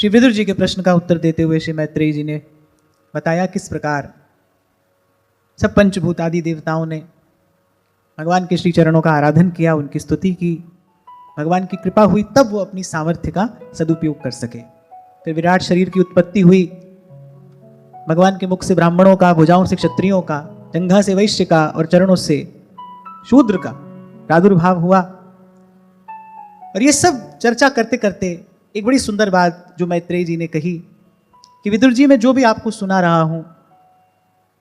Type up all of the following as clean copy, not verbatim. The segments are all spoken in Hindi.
श्री विदुर जी के प्रश्न का उत्तर देते हुए श्री मैत्रेयी जी ने बताया किस प्रकार सब पंचभूत आदि देवताओं ने भगवान के श्री चरणों का आराधन किया, उनकी स्तुति की, भगवान की कृपा हुई, तब वो अपनी सामर्थ्य का सदुपयोग कर सके। फिर विराट शरीर की उत्पत्ति हुई, भगवान के मुख से ब्राह्मणों का, भुजाओं से क्षत्रियों का, जंघा से वैश्य का और चरणों से शूद्र का प्रादुर्भाव हुआ। और ये सब चर्चा करते करते एक बड़ी सुंदर बात जो मैत्रेयी जी ने कही कि विदुर जी, मैं जो भी आपको सुना रहा हूं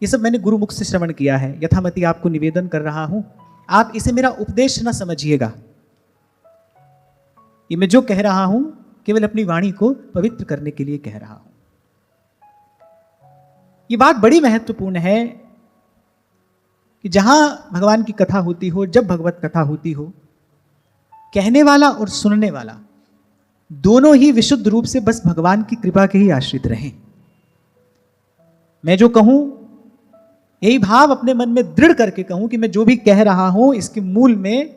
ये सब मैंने गुरु मुख से श्रवण किया है, यथामति आपको निवेदन कर रहा हूं, आप इसे मेरा उपदेश न समझिएगा। ये मैं जो कह रहा हूं केवल अपनी वाणी को पवित्र करने के लिए कह रहा हूं। ये बात बड़ी महत्वपूर्ण है कि जहां भगवान की कथा होती हो, जब भगवत कथा होती हो, कहने वाला और सुनने वाला दोनों ही विशुद्ध रूप से बस भगवान की कृपा के ही आश्रित रहें। मैं जो कहूं यही भाव अपने मन में दृढ़ करके कहूं कि मैं जो भी कह रहा हूं इसके मूल में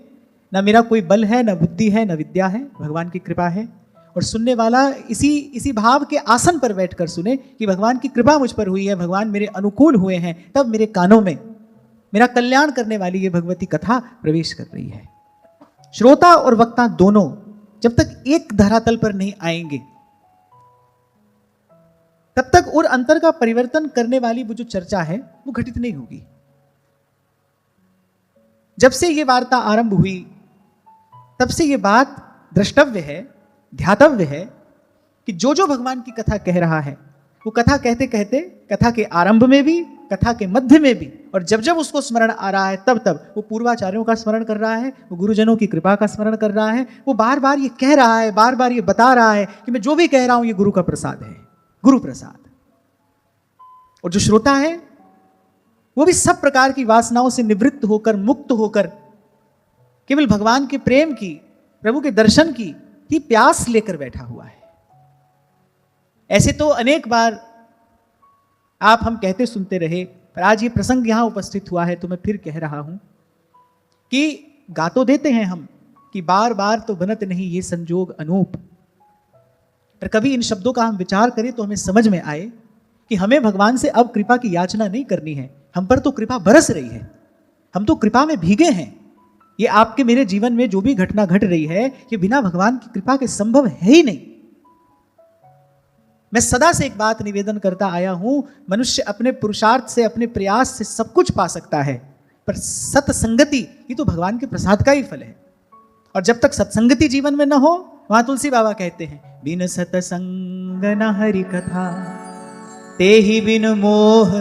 ना मेरा कोई बल है, ना बुद्धि है, ना विद्या है, भगवान की कृपा है। और सुनने वाला इसी भाव के आसन पर बैठकर सुने कि भगवान की कृपा मुझ पर हुई है, भगवान मेरे अनुकूल हुए हैं, तब मेरे कानों में मेरा कल्याण करने वाली ये भगवती कथा प्रवेश कर रही है। श्रोता और वक्ता दोनों जब तक एक धरातल पर नहीं आएंगे तब तक और अंतर का परिवर्तन करने वाली वो जो चर्चा है वो घटित नहीं होगी। जब से ये वार्ता आरंभ हुई तब से ये बात द्रष्टव्य है, ध्यातव्य है कि जो जो भगवान की कथा कह रहा है वो कथा कहते कहते कथा के आरंभ में भी, कथा के मध्य में भी, और जब जब उसको स्मरण आ रहा है तब तब वो पूर्वाचार्यों का स्मरण कर रहा है, वो गुरुजनों की कृपा का स्मरण कर रहा है, वो बार बार ये कह रहा है, बार बार ये बता रहा है कि मैं जो भी कह रहा हूं ये गुरु का प्रसाद है, गुरु प्रसाद। और जो श्रोता है वो भी सब प्रकार की वासनाओं से निवृत्त होकर, मुक्त होकर केवल भगवान के प्रेम की, प्रभु के दर्शन की ही प्यास लेकर बैठा हुआ है। ऐसे तो अनेक बार आप हम कहते सुनते रहे, पर आज ये प्रसंग यहां उपस्थित हुआ है तो मैं फिर कह रहा हूं कि गा तो देते हैं हम कि बार बार तो बनत नहीं ये संजोग अनूप, पर कभी इन शब्दों का हम विचार करें तो हमें समझ में आए कि हमें भगवान से अब कृपा की याचना नहीं करनी है, हम पर तो कृपा बरस रही है, हम तो कृपा में भीगे हैं। ये आपके मेरे जीवन में जो भी घटना घट रही है ये बिना भगवान की कृपा के संभव है ही नहीं। मैं सदा से एक बात निवेदन करता आया हूं, मनुष्य अपने पुरुषार्थ से, अपने प्रयास से सब कुछ पा सकता है, पर सत्संगति ये तो भगवान के प्रसाद का ही फल है। और जब तक सत्संगति जीवन में न हो, वहां तुलसी बाबा कहते हैं, बिन सतसंग न हरि कथा ते ही बिन मोह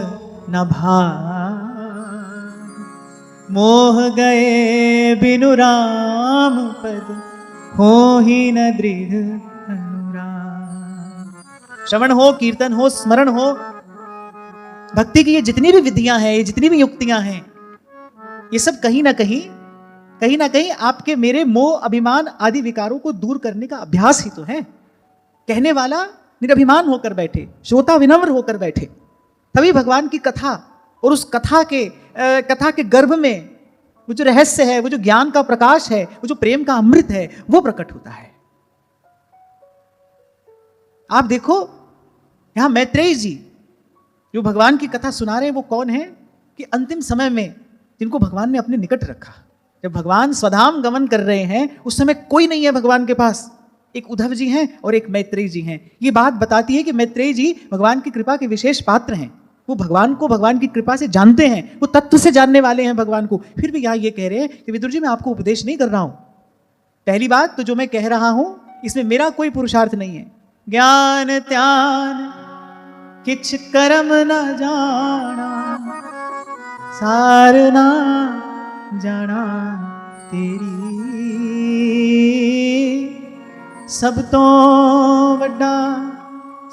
न भाव, मोह गए बिनु राम पद हो ही न दृढ़ अनुराग। श्रवण हो, कीर्तन हो, स्मरण हो, भक्ति की ये जितनी भी विधियां हैं, ये जितनी भी युक्तियां हैं, ये सब कहीं ना कहीं आपके मेरे मोह, अभिमान आदि विकारों को दूर करने का अभ्यास ही तो है। कहने वाला निरभिमान होकर बैठे, श्रोता विनम्र होकर बैठे, तभी भगवान की कथा और उस कथा के गर्भ में वो जो रहस्य है, वो जो ज्ञान का प्रकाश है, वो जो प्रेम का अमृत है, वो प्रकट होता है। आप देखो यहां मैत्रेयी जी जो भगवान की कथा सुना रहे हैं वो कौन है कि अंतिम समय में जिनको भगवान ने अपने निकट रखा। जब भगवान स्वधाम गमन कर रहे हैं उस समय कोई नहीं है भगवान के पास, एक उद्धव जी हैं और एक मैत्रेयी जी हैं। ये बात बताती है कि मैत्रेयी जी भगवान की कृपा के विशेष पात्र हैं, वो भगवान को भगवान की कृपा से जानते हैं, वो तत्व से जानने वाले हैं भगवान को। फिर भी यहां ये कह रहे हैं कि विदुर जी मैं आपको उपदेश नहीं कर रहा हूं। पहली बात तो जो मैं कह रहा हूं इसमें मेरा कोई पुरुषार्थ नहीं है। ज्ञान त्यान किछ कर्म न जाना, सार ना जाना तेरी, सब तो वड्डा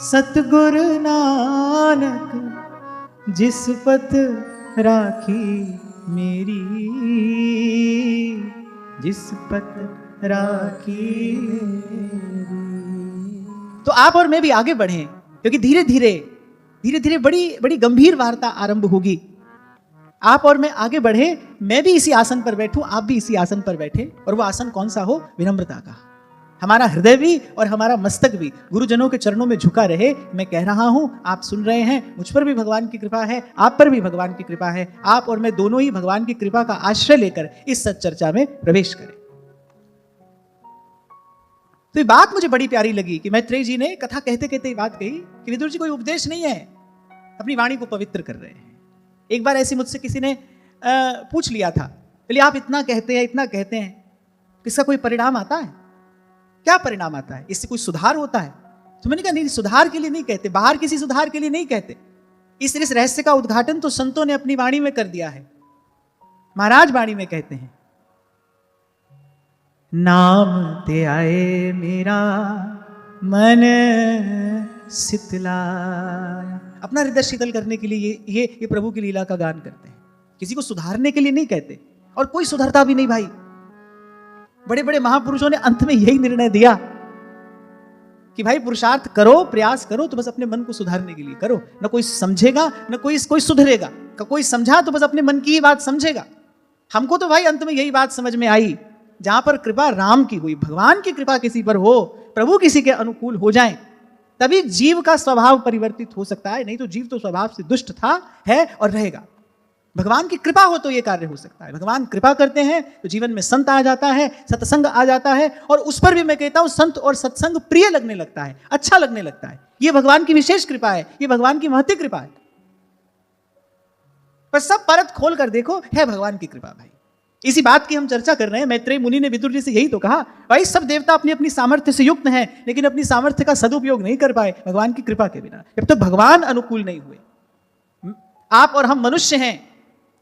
सतगुर नानक, जिस पथ राखी मेरी, जिस पथ राखी मेरी। तो आप और मैं भी आगे बढ़ें, क्योंकि धीरे धीरे बड़ी गंभीर वार्ता आरंभ होगी। आप और मैं आगे बढ़े, मैं भी इसी आसन पर बैठूं, आप भी इसी आसन पर बैठे, और वो आसन कौन सा हो? विनम्रता का। हमारा हृदय भी और हमारा मस्तक भी गुरुजनों के चरणों में झुका रहे। मैं कह रहा हूं, आप सुन रहे हैं, मुझ पर भी भगवान की कृपा है, आप पर भी भगवान की कृपा है। आप और मैं दोनों ही भगवान की कृपा का आश्रय लेकर इस सच्चर्चा में प्रवेश करें। तो ये बात मुझे बड़ी प्यारी लगी कि मैत्रेय जी ने कथा कहते कहते ये बात कही कि विदुर जी कोई उपदेश नहीं है, अपनी वाणी को पवित्र कर रहे हैं। एक बार ऐसी मुझसे किसी ने पूछ लिया था, बोले आप इतना कहते हैं, इतना कहते हैं, इसका कोई परिणाम आता है? क्या परिणाम आता है? इससे कोई सुधार होता है? तो मैंने कहा नहीं, सुधार के लिए नहीं कहते, बाहर किसी सुधार के लिए नहीं कहते। इस रहस्य का उद्घाटन तो संतों ने अपनी वाणी में कर दिया है। महाराज वाणी में कहते हैं, नाम ते आए मेरा मन शीतलाया। अपना हृदय शीतल करने के लिए ये प्रभु की लीला का गान करते हैं, किसी को सुधारने के लिए नहीं कहते। और कोई सुधरता भी नहीं भाई। बड़े बड़े महापुरुषों ने अंत में यही निर्णय दिया कि भाई पुरुषार्थ करो, प्रयास करो, तो बस अपने मन को सुधारने के लिए करो। न कोई समझेगा, न कोई सुधरेगा। कोई समझा तो बस अपने मन की ही बात समझेगा। हमको तो भाई अंत में यही बात समझ में आई, जहां पर कृपा राम की हुई, भगवान की कृपा किसी पर हो, प्रभु किसी के अनुकूल हो जाए, तभी जीव का स्वभाव परिवर्तित हो सकता है। नहीं तो जीव तो स्वभाव से दुष्ट था, है और रहेगा। भगवान की कृपा हो तो यह कार्य हो सकता है। भगवान कृपा करते हैं तो जीवन में संत आ जाता है, सत्संग आ जाता है, और उस पर भी मैं कहता हूं संत और सत्संग प्रिय लगने लगता है, अच्छा लगने लगता है। यह भगवान की विशेष कृपा है, यह भगवान की महती कृपा है। पर सब परत खोल कर देखो, है भगवान की कृपा भाई। इसी बात की हम चर्चा कर रहे हैं। मैत्रेय मुनि ने विदुर जी से यही तो कहा, भाई सब देवता अपनी अपनी सामर्थ्य से युक्त हैं, लेकिन अपनी सामर्थ्य का सदुपयोग नहीं कर पाए भगवान की कृपा के बिना, जब तक भगवान अनुकूल नहीं हुए। आप और हम मनुष्य हैं,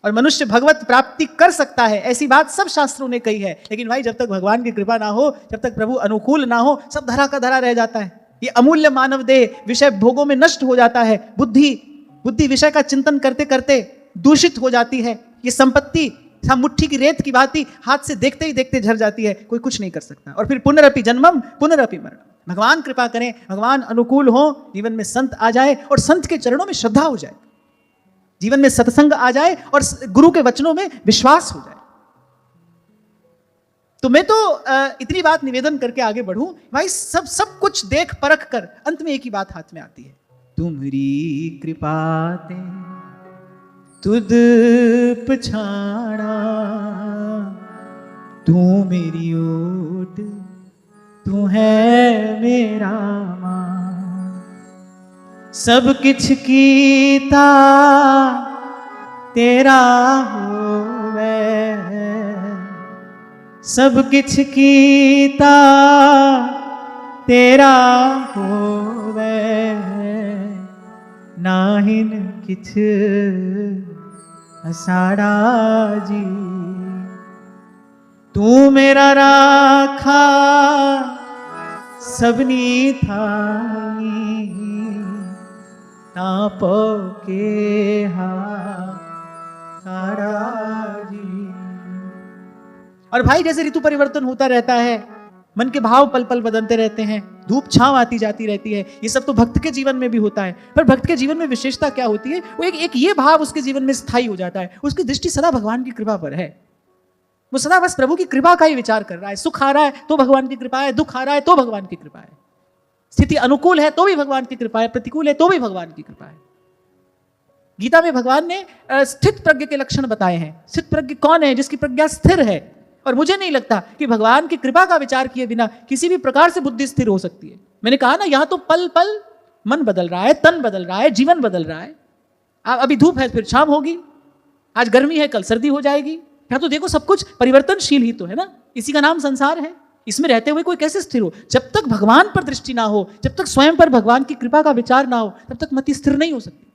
और मनुष्य भगवत प्राप्ति कर सकता है, ऐसी बात सब शास्त्रों ने कही है। लेकिन भाई जब तक भगवान की कृपा ना हो, जब तक प्रभु अनुकूल ना हो, सब धरा का धरा रह जाता है। ये अमूल्य मानव देह विषय भोगों में नष्ट हो जाता है। बुद्धि विषय का चिंतन करते करते दूषित हो जाती है। ये संपत्ति हम मुट्ठी की रेत की भांति हाथ से देखते ही देखते झर जाती है, कोई कुछ नहीं कर सकता। और फिर पुनरपि जन्मम पुनरपि मरणम। भगवान कृपा करें, भगवान अनुकूल हो, जीवन में संत आ जाए और संत के चरणों में श्रद्धा हो जाए, जीवन में सत्संग आ जाए और गुरु के वचनों में विश्वास हो जाए। तो मैं तो इतनी बात निवेदन करके आगे बढ़ूं भाई, सब कुछ देख परख कर अंत में एक ही बात हाथ में आती है, तुम्हारी कृपा ते तुद पछाड़ा, तू मेरी ओट, तू है मेरा मान। सब किछ कीता तेरा होवे, सब किछ कीता तेरा होवे, नाहिन किछ असाड़ा जी। तू मेरा राखा सबनी थाई, तापो के जी। और भाई जैसे ऋतु परिवर्तन होता रहता है, मन के भाव पल पल बदलते रहते हैं, धूप छांव आती जाती रहती है, ये सब तो भक्त के जीवन में भी होता है। पर भक्त के जीवन में विशेषता क्या होती है? वो एक ये भाव उसके जीवन में स्थायी हो जाता है, उसकी दृष्टि सदा भगवान की कृपा पर है। वो सदा बस प्रभु की कृपा का ही विचार कर रहा है। सुख आ रहा है तो भगवान की कृपा है, दुख आ रहा है तो भगवान की कृपा है, स्थिति अनुकूल है तो भी भगवान की कृपा है, प्रतिकूल है तो भी भगवान की कृपा है। गीता में भगवान ने स्थित प्रज्ञ के लक्षण बताए हैं। स्थित प्रज्ञ कौन है? जिसकी प्रज्ञा स्थिर है। और मुझे नहीं लगता कि भगवान की कृपा का विचार किए बिना किसी भी प्रकार से बुद्धि स्थिर हो सकती है। मैंने कहा ना, यहां तो पल पल मन बदल रहा है, तन बदल रहा है, जीवन बदल रहा है। अभी धूप है फिर शाम होगी, आज गर्मी है कल सर्दी हो जाएगी। यहाँ तो देखो सब कुछ परिवर्तनशील ही तो है ना, इसी का नाम संसार है। इसमें रहते हुए कोई कैसे स्थिर हो? जब तक भगवान पर दृष्टि ना हो, जब तक स्वयं पर भगवान की कृपा का विचार ना हो, तब तक मति स्थिर नहीं हो सकती।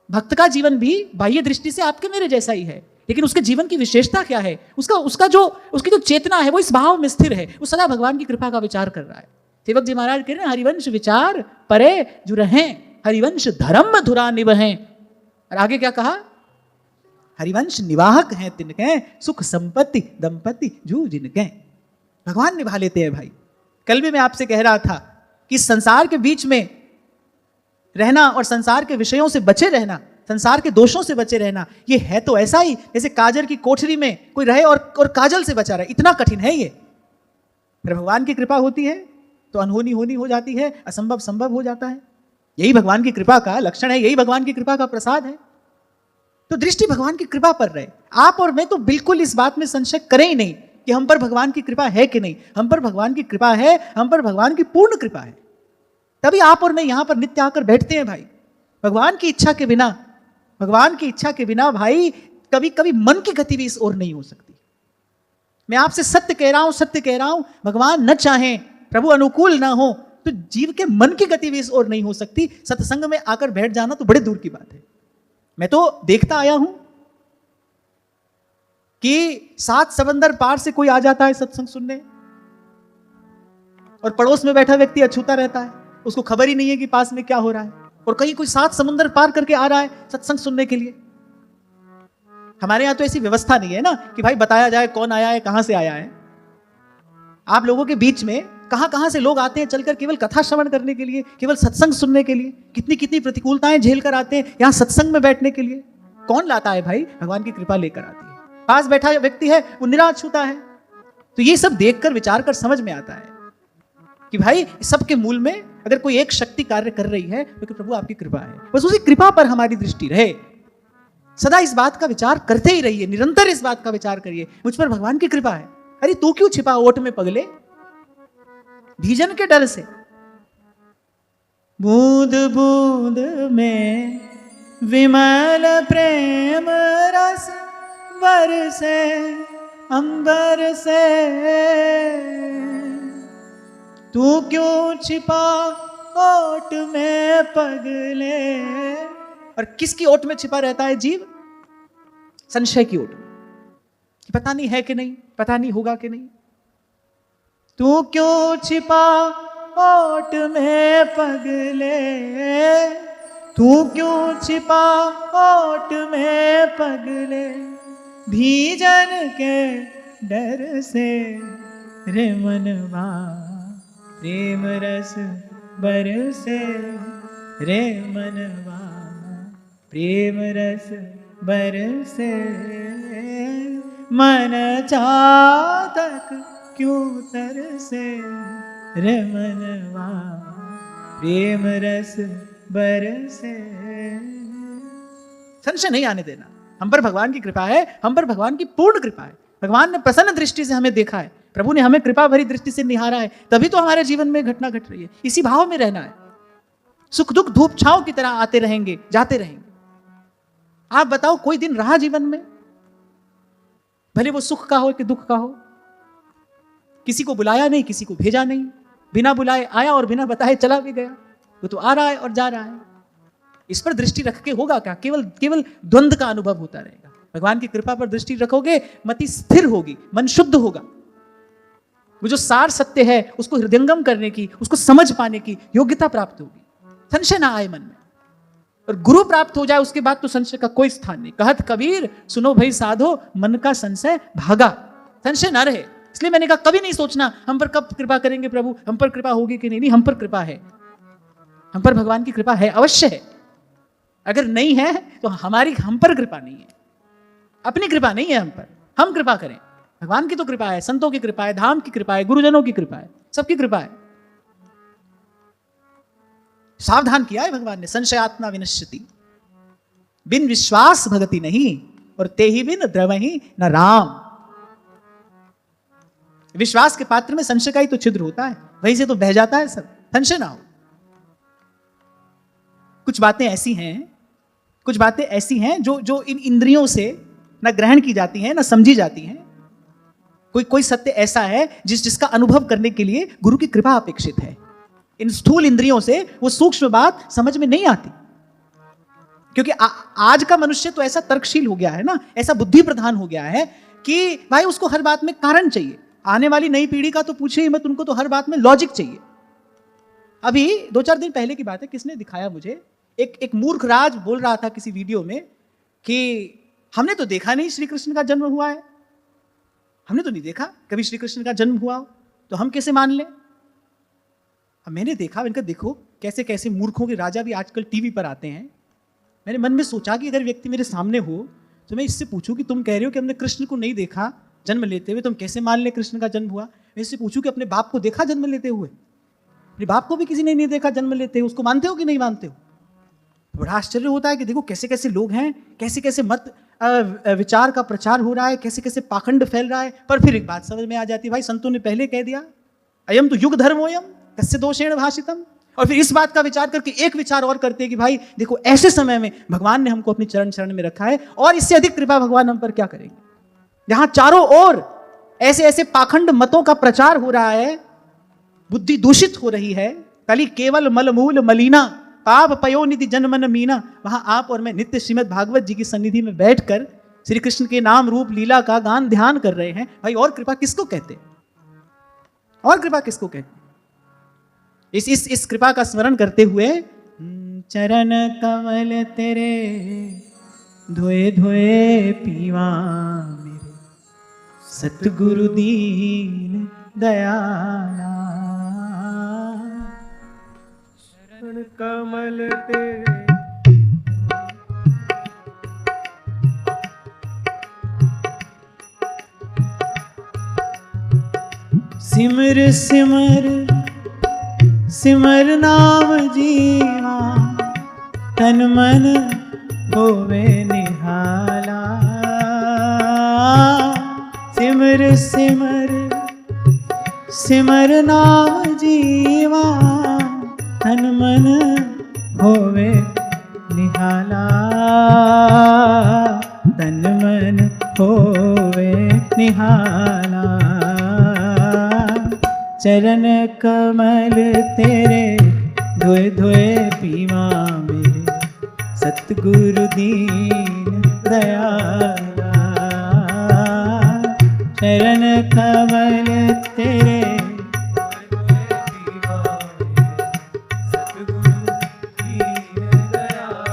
भक्त का जीवन भी बाह्य दृष्टि से आपके मेरे जैसा ही है, लेकिन उसके जीवन की विशेषता क्या है? उसकी जो चेतना है वो इस भाव में स्थिर है, वो सदा भगवान की कृपा का विचार कर रहा है। सेवक जी महाराज कह रहे हैं, हरिवंश विचार परे जो रहें, हरिवंश धर्म धुरा निवहें। और आगे क्या कहा? हरिवंश निवाहक हैं तिनके, सुख संपत्ति दंपति जू जिनके। भगवान निभा लेते हैं भाई। कल भी मैं आपसे कह रहा था कि संसार के बीच में रहना और संसार के विषयों से बचे रहना, संसार के दोषों से बचे रहना, ये है तो ऐसा ही जैसे काजर की कोठरी में कोई रहे और काजल से बचा रहे। इतना कठिन है ये। फिर भगवान की कृपा होती है तो अनहोनी होनी हो जाती है, असंभव संभव हो जाता है। यही भगवान की कृपा का लक्षण है, यही भगवान की कृपा का प्रसाद है। तो दृष्टि भगवान की कृपा पर रहे। आप और मैं तो बिल्कुल इस बात में संशय करें ही नहीं कि हम पर भगवान की कृपा है कि नहीं। हम पर भगवान की कृपा है, हम पर भगवान की पूर्ण कृपा है, तभी आप और मैं यहां पर नित्य आकर बैठते हैं भाई। भगवान की इच्छा के बिना, भगवान की इच्छा के बिना भाई कभी कभी मन की गति भी इस ओर नहीं हो सकती। मैं आपसे सत्य कह रहा हूं, सत्य कह रहा हूं, भगवान न चाहें, प्रभु अनुकूल ना हो तो जीव के मन की गति भी इस ओर नहीं हो सकती। सत्संग में आकर बैठ जाना तो बड़े दूर की बात है। मैं तो देखता आया हूं कि 7 समंदर पार से कोई आ जाता है सत्संग सुनने, और पड़ोस में बैठा व्यक्ति अछूता रहता है, उसको खबर ही नहीं है कि पास में क्या हो रहा है, और कहीं कोई 7 समुद्र पार करके आ रहा है सत्संग सुनने के लिए। हमारे यहां तो ऐसी व्यवस्था नहीं है ना कि भाई बताया जाए कौन आया है, कहां से आया है। आप लोगों के बीच में कहां कहां से लोग आते हैं चलकर केवल कथा श्रवण करने के लिए, केवल सत्संग सुनने के लिए। कितनी कितनी प्रतिकूलताएं झेल कर आते हैं यहां सत्संग में बैठने के लिए। कौन लाता है भाई? भगवान की कृपा लेकर आती है। पास बैठा व्यक्ति है वो निराश होता है। तो ये सब देखकर विचार कर समझ में आता है कि भाई सबके मूल में अगर कोई एक शक्ति कार्य कर रही है तो प्रभु आपकी कृपा है। बस उसी कृपा पर हमारी दृष्टि रहे। सदा इस बात का विचार करते ही रहिए, निरंतर इस बात का विचार करिए, मुझ पर भगवान की कृपा है। अरे तू क्यों छिपा ओट में पगले, भीजन के डर से। बूंद बूंद में विमल प्रेम रस बरसे अंबर से, तू क्यों छिपा ओट में पगले। और किसकी ओट में छिपा रहता है जीव? संशय की ओट में, पता नहीं है कि नहीं, पता नहीं होगा कि नहीं। तू क्यों छिपा ओट में पगले, तू क्यों छिपा ओट में पगले, भीजन के डर से रे मनवा प्रेम रस बरसे, रे मनवा प्रेम रस बरसे, मन चातक क्यों तरसे, रे मनवा प्रेम रस बरसे। संशय नहीं आने देना। हम पर भगवान की कृपा है, हम पर भगवान की पूर्ण कृपा है। भगवान ने प्रसन्न दृष्टि से हमें देखा है, प्रभु ने हमें कृपा भरी दृष्टि से निहारा है, तभी तो हमारे जीवन में घटना घट रही है। इसी भाव में रहना है। सुख दुख धूप छांव की तरह आते रहेंगे, जाते रहेंगे। आप बताओ कोई दिन रहा जीवन में, भले वो सुख का हो कि दुख का हो, किसी को बुलाया नहीं, किसी को भेजा नहीं, बिना बुलाए आया और बिना बताए चला भी गया। वो तो आ रहा है और जा रहा है। इस पर दृष्टि रख के होगा क्या? केवल केवल द्वंद्व का अनुभव होता रहेगा। भगवान की कृपा पर दृष्टि रखोगे, मति स्थिर होगी, मन शुद्ध होगा। वो जो सार सत्य है उसको हृदयंगम करने की, उसको समझ पाने की योग्यता प्राप्त होगी। संशय ना आए मन में, और गुरु प्राप्त हो जाए उसके बाद तो संशय का कोई स्थान नहीं। कहत कबीर सुनो भाई साधो, मन का संशय भागा। संशय ना रहे। इसलिए मैंने कहा कभी नहीं सोचना हम पर कब कृपा करेंगे प्रभु, हम पर कृपा होगी कि नहीं। नहीं, हम पर कृपा है, हम पर भगवान की कृपा है, अवश्य है। अगर नहीं है तो हम पर कृपा नहीं है, अपनी कृपा नहीं है हम पर। हम कृपा करें, भगवान की तो कृपा है, संतों की कृपा है, धाम की कृपा है, गुरुजनों की कृपा है, सबकी कृपा है। सावधान किया है भगवान ने, संशयात्मा विनश्यति, बिन विश्वास भगति नहीं, और ते ही बिन द्रवहि न राम। विश्वास के पात्र में संशय का ही तो छिद्र होता है, वहीं से तो बह जाता है सब। संशय ना हो। कुछ बातें ऐसी हैं, कुछ बातें ऐसी हैं जो इन इंद्रियों से न ग्रहण की जाती हैं, न समझी जाती हैं। कोई सत्य ऐसा है जिसका अनुभव करने के लिए गुरु की कृपा अपेक्षित है। इन स्थूल इंद्रियों से वो सूक्ष्म बात समझ में नहीं आती, क्योंकि आज का मनुष्य तो ऐसा तर्कशील हो गया है ना, ऐसा बुद्धि प्रधान हो गया है कि भाई उसको हर बात में कारण चाहिए। आने वाली नई पीढ़ी का तो पूछे ही मत, उनको तो हर बात में लॉजिक चाहिए। अभी 2-4 दिन पहले की बात है, किसने दिखाया मुझे, एक मूर्ख राज बोल रहा था किसी वीडियो में कि हमने तो देखा नहीं श्री कृष्ण का जन्म हुआ है, हमने तो नहीं देखा कभी श्री कृष्ण का जन्म हुआ हो, तो हम कैसे मान लें। अब मैंने देखा, मैंने कहा देखो कैसे कैसे मूर्खों के राजा भी आजकल टीवी पर आते हैं। मैंने मन में सोचा कि अगर व्यक्ति मेरे सामने हो तो मैं इससे पूछूं कि तुम कह रहे हो कि हमने कृष्ण को नहीं देखा जन्म लेते हुए, तुम कैसे मान ले कृष्ण का जन्म हुआ। मैं इससे पूछूं कि अपने बाप को देखा जन्म लेते हुए? अपने बाप को भी किसी ने नहीं देखा जन्म लेते हुए, उसको मानते हो कि नहीं मानते हो? बड़ा आश्चर्य होता है कि देखो कैसे कैसे लोग हैं, कैसे कैसे मत विचार का प्रचार हो रहा है, कैसे कैसे पाखंड फैल रहा है। पर फिर एक बात समझ में आ जाती है, भाई संतों ने पहले कह दिया, अयम तो युग धर्मोयम कस्य दोषेण भाषितम। और फिर इस बात का विचार करके एक विचार और करते हैं कि भाई देखो ऐसे समय में भगवान ने हमको अपनी चरण शरण में रखा है, और इससे अधिक कृपा भगवान हम पर क्या करेंगे। जहां चारों ओर ऐसे ऐसे पाखंड मतों का प्रचार हो रहा है, बुद्धि दूषित हो रही है, कली केवल मलमूल मलिना पाप पयोनिधि जनमन मीना, वहां आप और मैं नित्य श्रीमद् भागवत जी की सन्निधि में बैठकर श्री कृष्ण के नाम रूप लीला का गान ध्यान कर रहे हैं। भाई और कृपा किसको कहते हैं? और कृपा किसको कहते हैं? इस कृपा का स्मरण करते हुए, चरण कमल तेरे धोए धोए पीवा मेरे सतगुरु दीन दयाला। चरण कमल तेरे सिमर सिमर सिमर नाम जीवा तन मन होवे निहाला। सिमर सिमर सिमर नाम जीवा तन मन होवे निहाला। तन मन होवे निहाला। चरण कमल तेरे धोए धोए पीवा मेरे सतगुरु दीन दयाला। चरण कमल तेरे धोए पीवा मेरे सतगुरु दीन दयाला।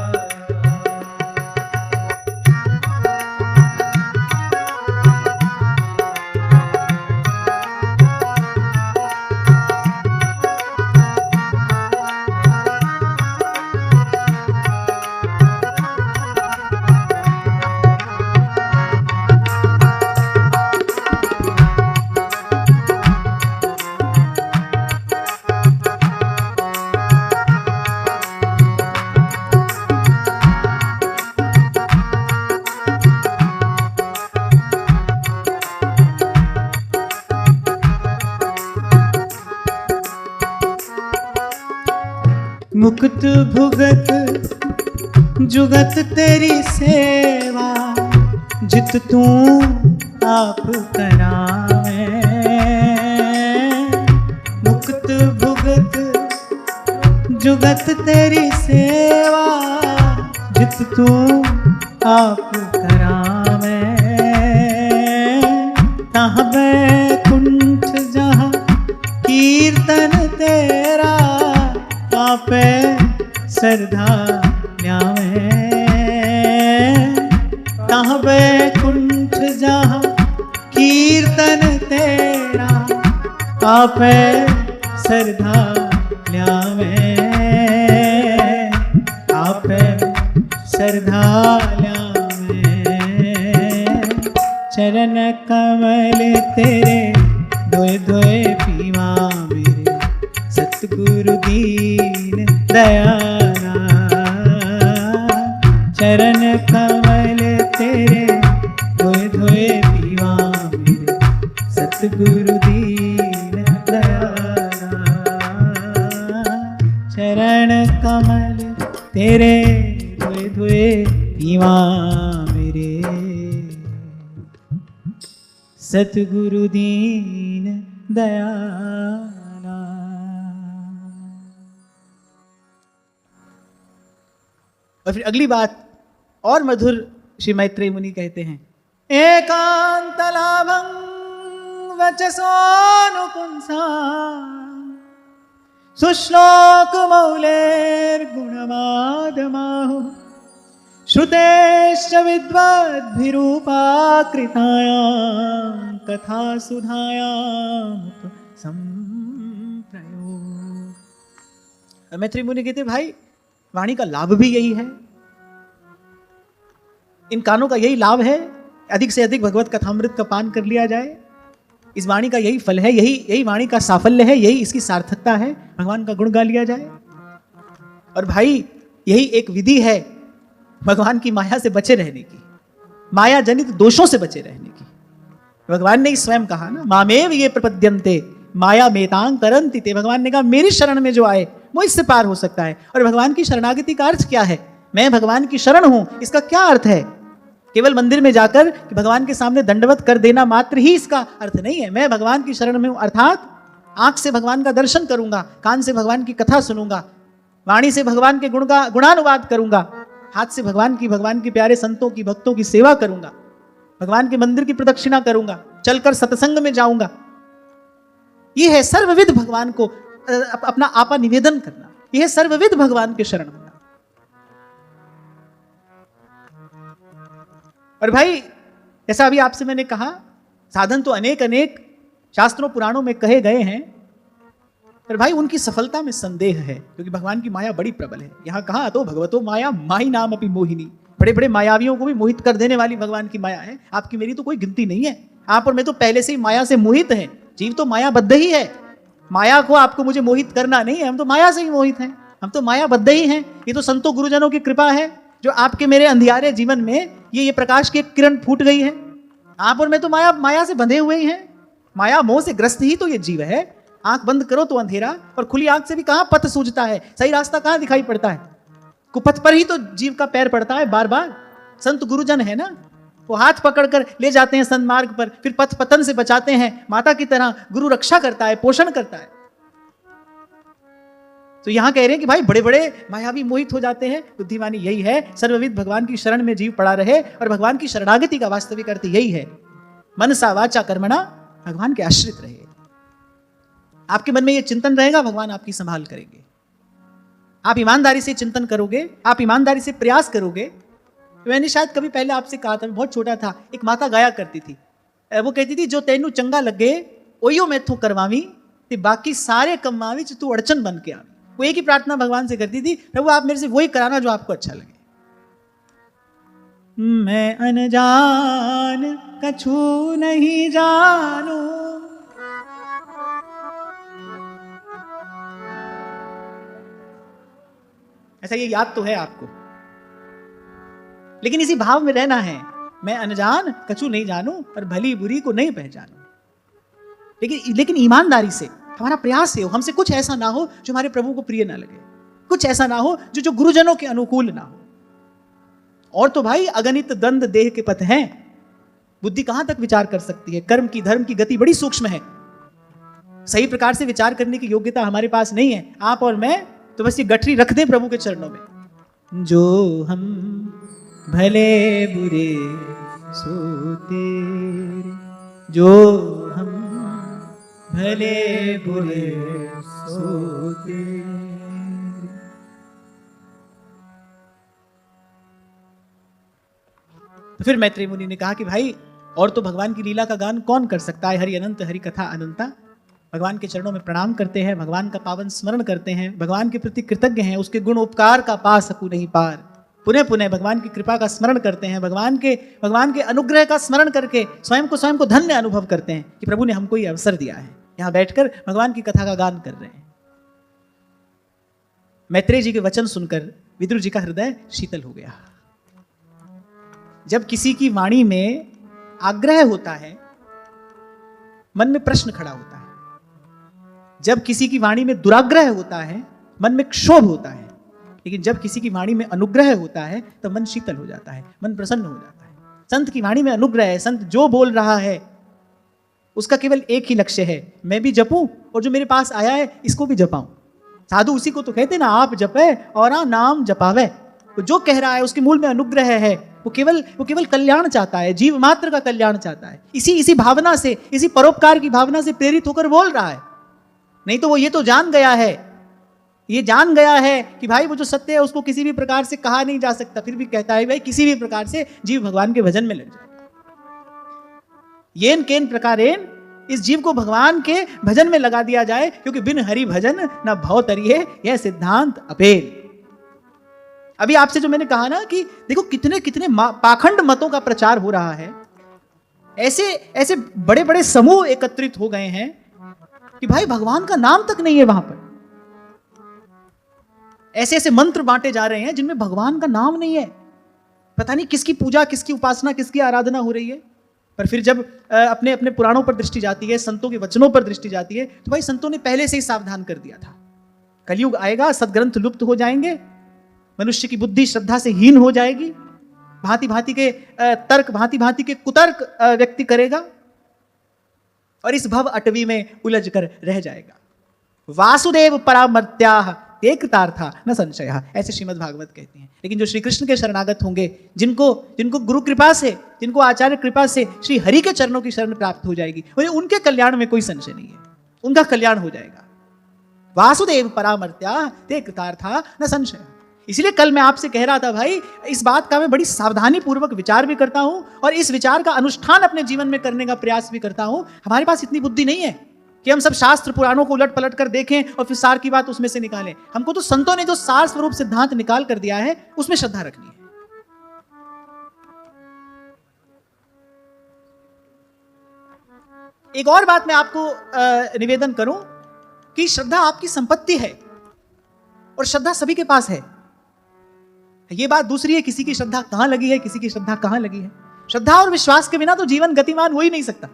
मुकुट भुगत जुगत तेरी सेवा जित तू आप करावे। मुकुट भुगत जुगत तेरी सेवा जित तू आप करावे। तहाँ बैकुंठ जहाँ कीर्तन तेरा आपे श्रद्धा न्यावे। तहाँ बैकुंठ जहाँ कीर्तन तेरा आपे श्रद्धा न्यावे। आपे श्रद्धा न्यावे। चरण कमल तेरे धोए धोए पीवा मेरे सतगुरु दीन दयाला। चरण कमल तेरे धोए धोए पीवा मेरे सतगुरु दीन दयाला। चरण कमल तेरे धोए धोए पीवा मेरे सतगुरु दीन दयाला। और फिर अगली बात और मधुर श्री मैत्रेय मुनि कहते हैं, एकांत लाभं वचसोनुपुंसा सुश्लोक मौलेर गुणमादमाहु श्रुतेश्च विद्वद्भिरूपा कृतायां कथा सुधायां संप्रयो। मैत्रेय मुनि कहते भाई वाणी का लाभ भी यही है, इन कानों का यही लाभ है, अधिक से अधिक भगवत कथामृत का पान कर लिया जाए। इस वाणी का यही फल है, यही वाणी का साफल्य है, यही इसकी सार्थकता है, भगवान का गुण गा लिया जाए। और भाई यही एक विधि है भगवान की माया से बचे रहने की, माया जनित दोषों से बचे रहने की। भगवान ने स्वयं कहा ना, मामेव ये प्रपद्यन्ते माया मेतांग तरन्ति ते। भगवान ने कहा मेरी शरण में जो आए वो इससे पार हो सकता है। और भगवान की शरणागति का अर्थ क्या है? मैं भगवान की शरण हूं, इसका क्या अर्थ है? केवल मंदिर में जाकर भगवान के सामने दंडवत कर देना मात्र ही इसका अर्थ नहीं है। मैं भगवान की शरण में हूं अर्थात आंख से भगवान का दर्शन करूंगा, कान से भगवान की कथा सुनूंगा, वाणी से भगवान के गुण का गुणानुवाद करूंगा, हाथ से भगवान के प्यारे संतों की भक्तों की सेवा करूंगा, भगवान के मंदिर की प्रदक्षिणा करूंगा, चलकर सत्संग में जाऊंगा। यह है सर्वविध भगवान को अपना आपा निवेदन करना, यह है सर्वविध भगवान के शरण होना। और भाई जैसा अभी आपसे मैंने कहा, साधन तो अनेक अनेक शास्त्रों पुराणों में कहे गए हैं, पर भाई उनकी सफलता में संदेह है, क्योंकि भगवान की माया बड़ी प्रबल है। यहां कहा तो भगवतो माया माही नाम अपनी मोहिनी, बड़े बड़े मायावियों को भी मोहित कर देने वाली भगवान की माया है। आपकी मेरी तो कोई गिनती नहीं है, आप और मैं तो पहले से ही माया से मोहित हैं। जीव तो मायाबद्ध ही है, माया को आपको मुझे मोहित करना नहीं है, हम तो माया से ही मोहित हैं, हम तो मायाबद्ध ही हैं। ये तो संतों गुरुजनों की कृपा है जो आपके मेरे अंधियारे जीवन में ये प्रकाश की एक किरण फूट गई है। आप और मैं तो माया से बंधे हुए ही हैं, माया मोह से ग्रस्त ही तो ये जीव है। आंख बंद करो तो अंधेरा, और खुली आंख से भी कहां पथ सूझता है, सही रास्ता कहां दिखाई पड़ता है? कुपथ पर ही तो जीव का पैर पड़ता है बार बार। संत गुरुजन है ना, वो हाथ पकड़कर ले जाते हैं सन्मार्ग पर, फिर पथ पतन से बचाते हैं। माता की तरह गुरु रक्षा करता है, पोषण करता है। तो यहां कह रहे हैं कि भाई बड़े बड़े मायावी मोहित हो जाते हैं। बुद्धिमानी यही है, सर्वविध भगवान की शरण में जीव पड़ा रहे, और भगवान की शरणागति का वास्तविक अर्थ यही है, मनसा वाचा कर्मणा, भगवान के आश्रित रहे। आपके मन में यह चिंतन रहेगा, भगवान आपकी संभाल करेंगे। आप ईमानदारी से चिंतन करोगे, आप ईमानदारी से प्रयास करोगे। मैंने शायद कभी पहले आपसे कहा था, मैं बहुत छोटा था, एक माता गाया करती थी, वो कहती थी, जो तेनू चंगा लगे ओयो मैथों करवावी ते बाकी सारे कमावी तू अड़चन बन के आवी। वो एक ही प्रार्थना भगवान से करती थी, प्रभु आप मेरे से वही कराना जो आपको अच्छा लगे। मैं अनजान कछु नहीं जानू, ऐसा ये याद तो है आपको, लेकिन इसी भाव में रहना है, मैं अनजान कछु नहीं जानू और भली बुरी को नहीं पहचानू। लेकिन ईमानदारी से हमारा प्रयास है, हमसे कुछ ऐसा ना हो जो हमारे प्रभु को प्रिय ना लगे, कुछ ऐसा ना हो जो गुरुजनों के अनुकूल ना हो। और तो भाई अगणित द्वंद देह के पथ हैं, बुद्धि कहां तक विचार कर सकती है? कर्म की धर्म की गति बड़ी सूक्ष्म है, सही प्रकार से विचार करने की योग्यता हमारे पास नहीं है। आप और मैं तो बस ये गठरी रख दें प्रभु के चरणों में, जो हम भले बुरे सोते, जो हम भले बुरे सोते। तो फिर मैत्रेय मुनि ने कहा कि भाई और तो भगवान की लीला का गान कौन कर सकता है? हरि अनंत हरि कथा अनंता। भगवान के चरणों में प्रणाम करते हैं, भगवान का पावन स्मरण करते हैं, भगवान के प्रति कृतज्ञ हैं, उसके गुण उपकार का पा सकूं नहीं पार। पुनः पुनः भगवान की कृपा का स्मरण करते हैं, भगवान के अनुग्रह का स्मरण करके स्वयं को धन्य अनुभव करते हैं कि प्रभु ने हमको ये अवसर दिया है, यहां बैठकर भगवान की कथा का गान कर रहे हैं। मैत्रेय जी के वचन सुनकर विदुर जी का हृदय शीतल हो गया। जब किसी की वाणी में आग्रह होता है, मन में प्रश्न खड़ा होता है। जब किसी की वाणी में दुराग्रह होता है, मन में क्षोभ होता है। लेकिन जब किसी की वाणी में अनुग्रह होता है, तो मन शीतल हो जाता है, मन प्रसन्न हो जाता है। संत की वाणी में अनुग्रह है, संत जो बोल रहा है उसका केवल एक ही लक्ष्य है, मैं भी जपूं और जो मेरे पास आया है इसको भी जपाऊं। साधु उसी को तो कहते ना, आप जपे और नाम जपावे। तो जो कह रहा है उसके मूल में अनुग्रह है, वो केवल कल्याण चाहता है, जीव मात्र का कल्याण चाहता है। इसी भावना से, इसी परोपकार की भावना से प्रेरित होकर बोल रहा है। नहीं तो वो ये तो जान गया है कि भाई वो जो सत्य है उसको किसी भी प्रकार से कहा नहीं जा सकता, फिर भी कहता है भाई किसी भी प्रकार से जीव भगवान के भजन में लग जाए। येन केन प्रकारेण, इस जीव को भगवान के भजन में लगा दिया जाए, क्योंकि बिन हरि भजन न भव तरिये, यह सिद्धांत अपेल। अभी आपसे जो मैंने कहा ना कि देखो कितने पाखंड मतों का प्रचार हो रहा है, ऐसे ऐसे बड़े बड़े समूह एकत्रित हो गए हैं कि भाई भगवान का नाम तक नहीं है वहां पर। ऐसे ऐसे मंत्र बांटे जा रहे हैं जिनमें भगवान का नाम नहीं है। पता नहीं किसकी पूजा, किसकी उपासना, किसकी आराधना हो रही है। पर फिर जब अपने अपने पुराणों पर दृष्टि जाती है, संतों के वचनों पर दृष्टि जाती है, तो भाई संतों ने पहले से ही सावधान कर दिया था, कलयुग आएगा, सदग्रंथ लुप्त हो जाएंगे, मनुष्य की बुद्धि श्रद्धा से हीन हो जाएगी, भांति भांति के तर्क, भांति भांति के कुतर्क व्यक्ति करेगा और इस भव अटवी में उलझ कर रह जाएगा। वासुदेव परामर्त्याः ते कृतार्था न संशयः, ऐसे श्रीमद् भागवत कहते हैं। लेकिन जो श्री कृष्ण के शरणागत होंगे, जिनको गुरु कृपा से, जिनको आचार्य कृपा से श्री हरि के चरणों की शरण प्राप्त हो जाएगी, उनके कल्याण में कोई संशय नहीं है, उनका कल्याण हो जाएगा। वासुदेव परामर्त्याः ते कृतार्था न संशयः। इसलिए कल मैं आपसे कह रहा था भाई, इस बात का मैं बड़ी सावधानी पूर्वक विचार भी करता हूं और इस विचार का अनुष्ठान अपने जीवन में करने का प्रयास भी करता हूं। हमारे पास इतनी बुद्धि नहीं है कि हम सब शास्त्र पुराणों को उलट पलट कर देखें और फिर सार की बात उसमें से निकालें। हमको तो संतों ने जो सार स्वरूप सिद्धांत निकाल कर दिया है उसमें श्रद्धा रखनी है। एक और बात मैं आपको निवेदन करूं कि श्रद्धा आपकी संपत्ति है और श्रद्धा सभी के पास है। यह बात दूसरी है, किसी की श्रद्धा कहां लगी है, किसी की श्रद्धा कहां लगी है। श्रद्धा और विश्वास के बिना तो जीवन गतिमान हो ही नहीं सकता।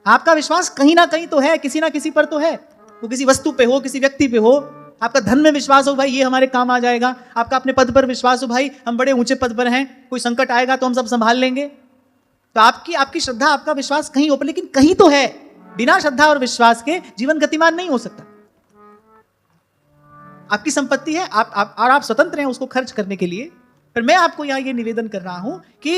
आपका विश्वास कहीं ना कहीं तो है, किसी ना किसी पर तो है, वो किसी वस्तु पे हो, किसी व्यक्ति पे हो। आपका धन में विश्वास हो, भाई ये हमारे काम आ जाएगा। आपका अपने पद पर विश्वास हो, भाई हम बड़े ऊंचे पद पर हैं, कोई संकट आएगा तो हम सब संभाल लेंगे। तो आपकी श्रद्धा, आपका विश्वास कहीं हो, लेकिन कहीं तो है। बिना श्रद्धा और विश्वास के जीवन गतिमान नहीं हो सकता। आपकी संपत्ति है, आप स्वतंत्र हैं उसको खर्च करने के लिए। पर मैं आपको यहां ये निवेदन कर रहा हूं कि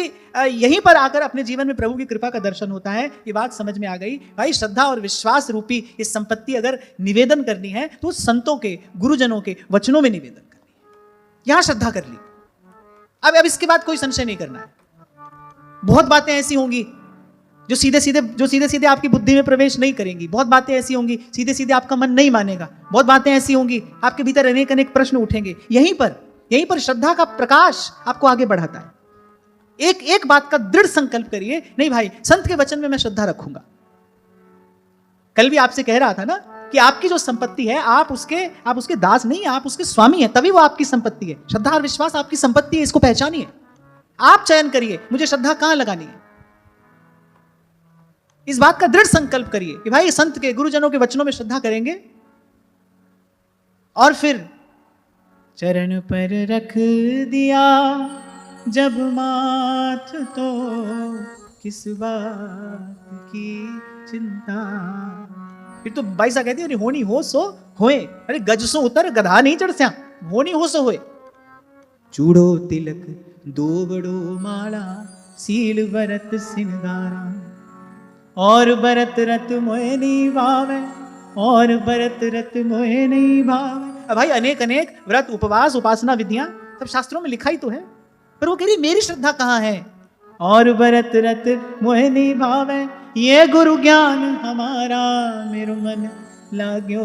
यहीं पर आकर अपने जीवन में प्रभु की कृपा का दर्शन होता है। ये बात समझ में आ गई भाई, श्रद्धा और विश्वास रूपी ये संपत्ति अगर निवेदन करनी है तो संतों के, गुरुजनों के वचनों में निवेदन करनी है। यहां श्रद्धा कर ली, अब इसके बाद कोई संशय नहीं करना है। बहुत बातें ऐसी होंगी जो सीधे सीधे आपकी बुद्धि में प्रवेश नहीं करेंगी। बहुत बातें ऐसी होंगी सीधे सीधे आपका मन नहीं मानेगा। बहुत बातें ऐसी होंगी आपके भीतर अनेक अनेक प्रश्न उठेंगे। यहीं पर श्रद्धा का प्रकाश आपको आगे बढ़ाता है। एक बात का दृढ़ संकल्प करिए, नहीं भाई संत के वचन में मैं श्रद्धा रखूंगा। कल भी आपसे कह रहा था ना कि आपकी जो संपत्ति है, आप उसके दास नहीं, आप उसके स्वामी हैं, तभी वो आपकी संपत्ति है। श्रद्धा और विश्वास आपकी संपत्ति है, इसको पहचानिए। आप चयन करिए मुझे श्रद्धा कहां लगानी है। इस बात का दृढ़ संकल्प करिए कि भाई संत के, गुरुजनों के वचनों में श्रद्धा करेंगे। और फिर चरण पर रख दिया जब माथ, तो किस बात की चिंता। फिर तो भाई साहब कहते हैं होनी हो सो होए, अरे गज सो उतर गधा नहीं चढ़ स्या, होनी हो सो होए। चूड़ो तिलक दो बड़ो माला, सील बरत सिंगारा, और बरत रत मोहे नहीं भावे, और बरत रत मोहे नहीं भावे। भाई अनेक अनेक व्रत, उपवास, उपासना विधियां सब शास्त्रों में लिखा ही तो है। पर वो कह रही मेरी श्रद्धा कहां है। और बरत रत मोहे नहीं भावे, ये गुरु ज्ञान हमारा, मेरो मन लाग्यो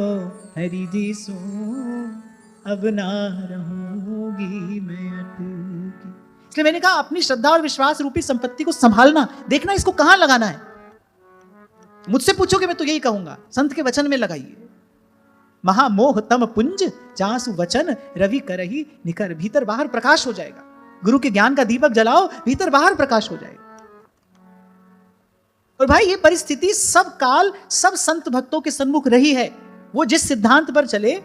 हरि जी सो, अब ना रहूंगी मैं अटकी। इसलिए मैंने कहा अपनी श्रद्धा और विश्वास रूपी संपत्ति को संभालना, देखना इसको कहां लगाना है। मुझसे पूछोगे मैं तो यही कहूंगा, संत के वचन में लगाइए। महामोह तम पुंज जासु वचन रवि करही निकर, भीतर बाहर प्रकाश हो जाएगा। गुरु के ज्ञान का दीपक जलाओ, भीतर बाहर प्रकाश हो जाएगा। और भाई ये परिस्थिति सब काल, सब संत भक्तों के सन्मुख रही है। वो जिस सिद्धांत पर चले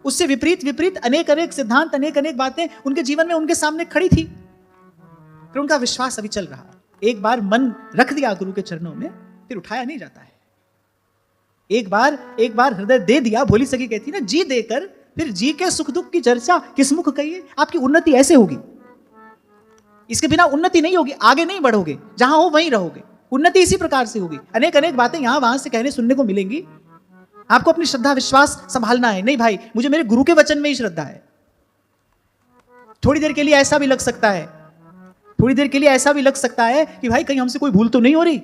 उससे विपरीत अनेक अनेक सिद्धांत, अनेक अनेक बातें उनके जीवन में उनके सामने खड़ी थी, पर उनका विश्वास अभी चल रहा। एक बार मन रख दिया गुरु के चरणों में, फिर उठाया नहीं जाता है। एक बार हृदय दे दिया, भोली सखी कहती ना, जी देकर फिर जी के सुख दुख की चर्चा किस मुख कहिए। आपकी उन्नति ऐसे होगी, इसके बिना उन्नति नहीं होगी। आगे नहीं बढ़ोगे, जहां हो वहीं रहोगे। उन्नति इसी प्रकार से होगी। अनेक अनेक बातें यहां वहां से कहने सुनने को मिलेंगी। आपको अपनी श्रद्धा विश्वास संभालना है। नहीं भाई मुझे मेरे गुरु के वचन में ही श्रद्धा है। थोड़ी देर के लिए ऐसा भी लग सकता है कि भाई कहीं हमसे कोई भूल तो नहीं हो रही,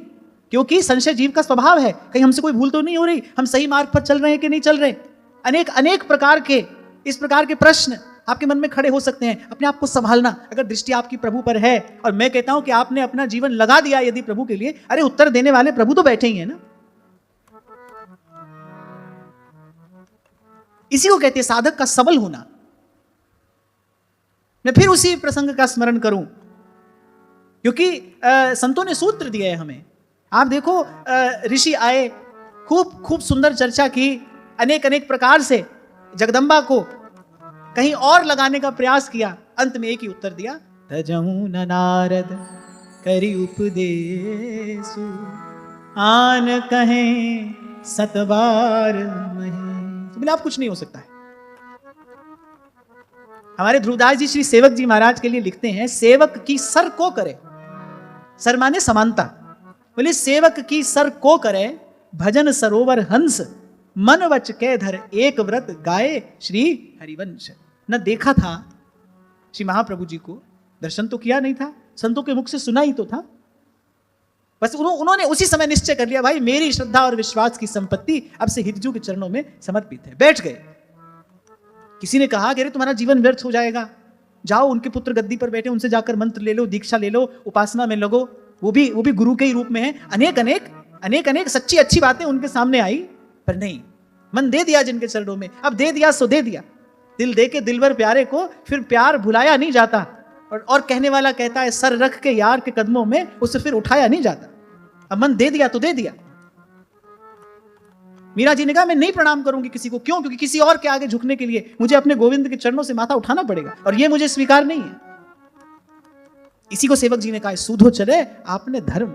क्योंकि संशय जीव का स्वभाव है। कहीं हमसे कोई भूल तो नहीं हो रही, हम सही मार्ग पर चल रहे हैं कि नहीं चल रहे। अनेक प्रकार के इस प्रकार के प्रश्न आपके मन में खड़े हो सकते हैं। अपने आप को संभालना, अगर दृष्टि आपकी प्रभु पर है और मैं कहता हूं कि आपने अपना जीवन लगा दिया यदि प्रभु के लिए, अरे उत्तर देने वाले प्रभु तो बैठे ही हैं ना। इसी को कहते हैं साधक का सबल होना। मैं फिर उसी प्रसंग का स्मरण करूं, क्योंकि संतों ने सूत्र दिए हैं हमें। आप देखो, ऋषि आए, खूब सुंदर चर्चा की, अनेक अनेक प्रकार से जगदम्बा को कहीं और लगाने का प्रयास किया, अंत में एक ही उत्तर दिया, तजहु न नारद करि उपदेसु आन कहें सतबार मही। तो बोले आप कुछ नहीं हो सकता है। हमारे ध्रुवदास जी श्री सेवक जी महाराज के लिए लिखते हैं, सेवक की सर को करे, सर माने समानता, बोले सेवक की सर को करे, भजन सरोवर हंस मन वच के धर एक व्रत गाए श्री हरिवंश। न देखा था श्री महाप्रभु जी को, दर्शन तो किया नहीं था, संतों के मुख से सुना ही तो था, बस उन्होंने उसी समय निश्चय कर लिया, भाई मेरी श्रद्धा और विश्वास की संपत्ति अब से हितजू के चरणों में समर्पित है। बैठ गए। किसी ने कहा कि अरे तुम्हारा जीवन व्यर्थ हो जाएगा, जाओ उनके पुत्र गद्दी पर बैठे, उनसे जाकर मंत्र ले लो, दीक्षा ले लो, उपासना में लगो, वो भी गुरु के ही रूप में है। अनेक अनेक सच्ची अच्छी बातें उनके सामने आई, पर नहीं, मन दे दिया जिनके चरणों में। अब दे दिया सो दे दिया, दिल दे के दिलवर प्यारे को फिर प्यार भुलाया नहीं जाता। और कहने वाला कहता है, सर रख के यार के कदमों में उसे फिर उठाया नहीं जाता। अब मन दे दिया तो दे दिया। मीरा जी ने कहा मैं नहीं प्रणाम करूंगी किसी को, क्यों? क्योंकि किसी और के आगे झुकने के लिए मुझे अपने गोविंद के चरणों से माथा उठाना पड़ेगा, और ये मुझे स्वीकार नहीं है। इसी को सेवक जी ने कहा, सूधो चले आपने धर्म।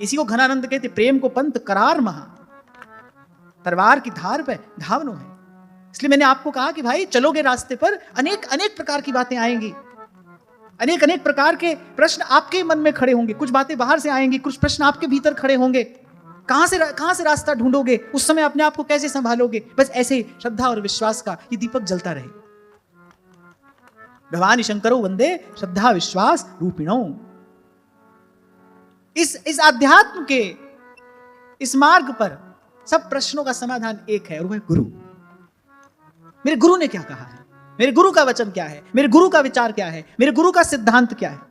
इसी को घनानंद कहते, प्रेम को पंथ करार महा, तलवार की धार पे धावनो है। इसलिए मैंने आपको कहा कि भाई चलोगे रास्ते पर अनेक अनेक प्रकार की बातें आएंगी, अनेक अनेक प्रकार के प्रश्न आपके मन में खड़े होंगे, कुछ बातें बाहर से आएंगी, कुछ प्रश्न आपके भीतर खड़े होंगे। कहां से रास्ता ढूंढोगे, उस समय अपने आप को कैसे संभालोगे? बस ऐसे ही श्रद्धा और विश्वास का ये दीपक जलता रहे। भगवान शंकरो वंदे श्रद्धा विश्वास रूपिणो। इस आध्यात्म के इस मार्ग पर सब प्रश्नों का समाधान एक है, और वह है गुरु। मेरे गुरु ने क्या कहा है, मेरे गुरु का वचन क्या है, मेरे गुरु का विचार क्या है, मेरे गुरु का सिद्धांत क्या है।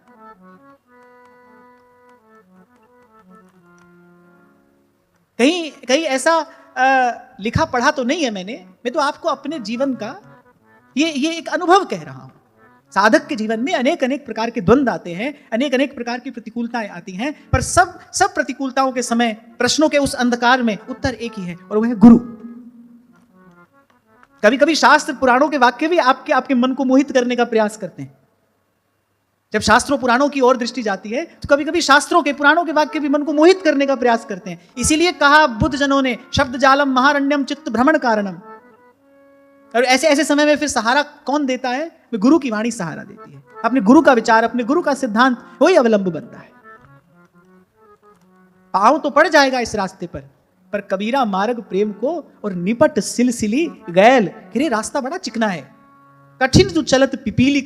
कहीं ऐसा लिखा पढ़ा तो नहीं है मैं तो आपको अपने जीवन का ये एक अनुभव कह रहा हूं। साधक के जीवन में अनेक अनेक प्रकार के द्वंद्व आते हैं, अनेक अनेक प्रकार की प्रतिकूलताएं आती हैं, पर सब प्रतिकूलताओं के समय प्रश्नों के उस अंधकार में उत्तर एक ही है, और वह है गुरु। कभी कभी शास्त्र पुराणों के वाक्य भी आपके मन को मोहित करने का प्रयास करते हैं। जब शास्त्रों पुराणों की ओर दृष्टि जाती है तो कभी कभी शास्त्रों के पुराणों के वाक्य भी मन को मोहित करने का प्रयास करते हैं। इसीलिए कहा बुद्ध जनों ने, शब्द जालम महारण्यम चित्त भ्रमण कारणम। और ऐसे समय में फिर सहारा कौन देता है? गुरु की वाणी सहारा देती है। अपने गुरु का विचार, अपने गुरु का सिद्धांत वही अवलंब बनता है। पांव तो पड़ जाएगा इस रास्ते पर कबीरा मार्ग प्रेम को और निपट सिलसिली गैल। फिर रास्ता बड़ा चिकना है, कठिन जो चलत पिपीली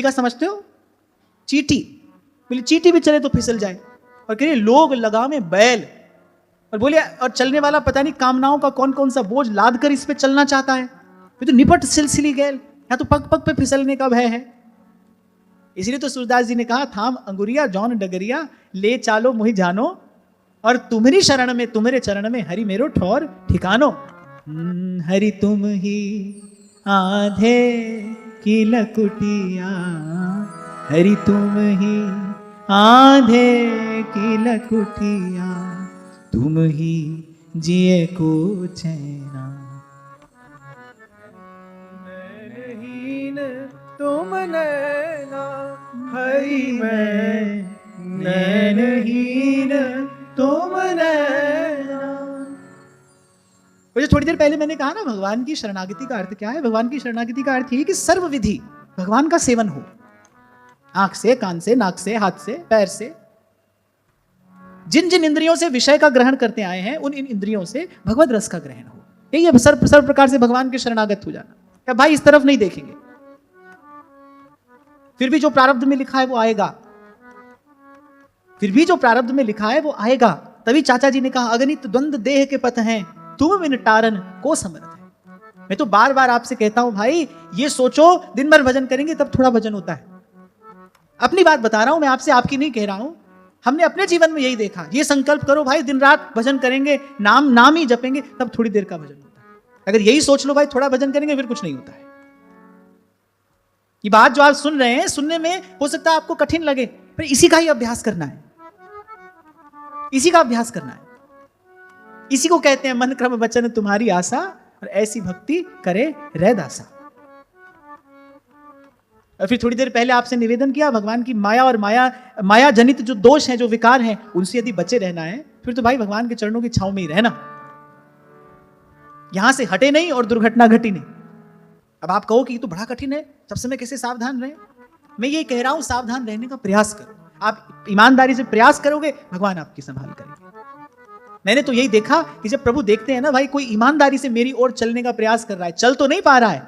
का समझते हो? चीटी, बोले चीटी भी चले तो फिसल जाए। और कह रहे लोग लगा में बैल, और बोले और चलने वाला पता नहीं कामनाओं का कौन कौन सा बोझ लाद कर इस पे चलना चाहता है। तो निपट सिलसिली गैल, या तो पग पग पे फिसलने का भय है। इसलिए तो सूरदास जी ने कहा, थाम अंगुरिया जौन डगरिया ले चालो मुहि जानो, और तुम्हारी शरण में तुम्हारे चरण में हरि मेरो ठौर ठिकानो। हरि तुम ही आधे की लकुटिया, हरि तुम ही आधे की लकुटिया, तुम ही जिए को चैना। नैनहीन तुम नैना, हरि मैं नैनहीन तुम नैना। मुझे थोड़ी देर पहले मैंने कहा ना, भगवान की शरणागति का अर्थ क्या है? भगवान की शरणागति का अर्थ ये कि सर्व विधि भगवान का सेवन हो, आंख से, कान से, नाक से, हाथ से, पैर से। जिन जिन इंद्रियों से विषय का ग्रहण करते आए हैं, उन इन इंद्रियों से भगवत रस का ग्रहण हो। यही है सर्व प्रकार से भगवान के शरणागत हो जाना। क्या भाई इस तरफ नहीं देखेंगे, फिर भी जो प्रारब्ध में लिखा है वो आएगा, फिर भी जो प्रारब्ध में लिखा है वो आएगा। तभी चाचा जी ने कहा, अगणित द्वंद्व देह के पथ हैं, तुम बिन टारन को समर्थ है। मैं तो बार बार आपसे कहता हूं भाई, ये सोचो दिन भर भजन करेंगे तब थोड़ा भजन होता है। अपनी बात बता रहा हूं मैं आपसे, आपकी नहीं कह रहा हूं। हमने अपने जीवन में यही देखा। ये संकल्प करो भाई, दिन रात भजन करेंगे, नाम ही जपेंगे, तब थोड़ी देर का भजन होता है। अगर यही सोच लो भाई थोड़ा भजन करेंगे फिर कुछ नहीं होता है। ये बात जो आप सुन रहे हैं, सुनने में हो सकता है आपको कठिन लगे, पर इसी का ही अभ्यास करना है, इसी का अभ्यास करना है। इसी को कहते हैं मन क्रम वचन तुम्हारी आशा, और ऐसी भक्ति करे रह दासा। और फिर थोड़ी देर पहले आपसे निवेदन किया, भगवान की माया और माया जनित जो दोष हैं, जो विकार हैं, उनसे यदि बचे रहना है फिर तो भाई भगवान के चरणों की छांव में ही रहना, यहां से हटे नहीं और दुर्घटना घटी नहीं। अब आप कहो कि ये तो बड़ा कठिन है, सब समय कैसे सावधान रहे? मैं ये कह रहा हूं सावधान रहने का प्रयास करो। आप ईमानदारी से प्रयास करोगे, भगवान आपकी संभाल करेंगे। मैंने तो यही देखा कि जब प्रभु देखते हैं ना भाई कोई ईमानदारी से मेरी ओर चलने का प्रयास कर रहा है, चल तो नहीं पा रहा है,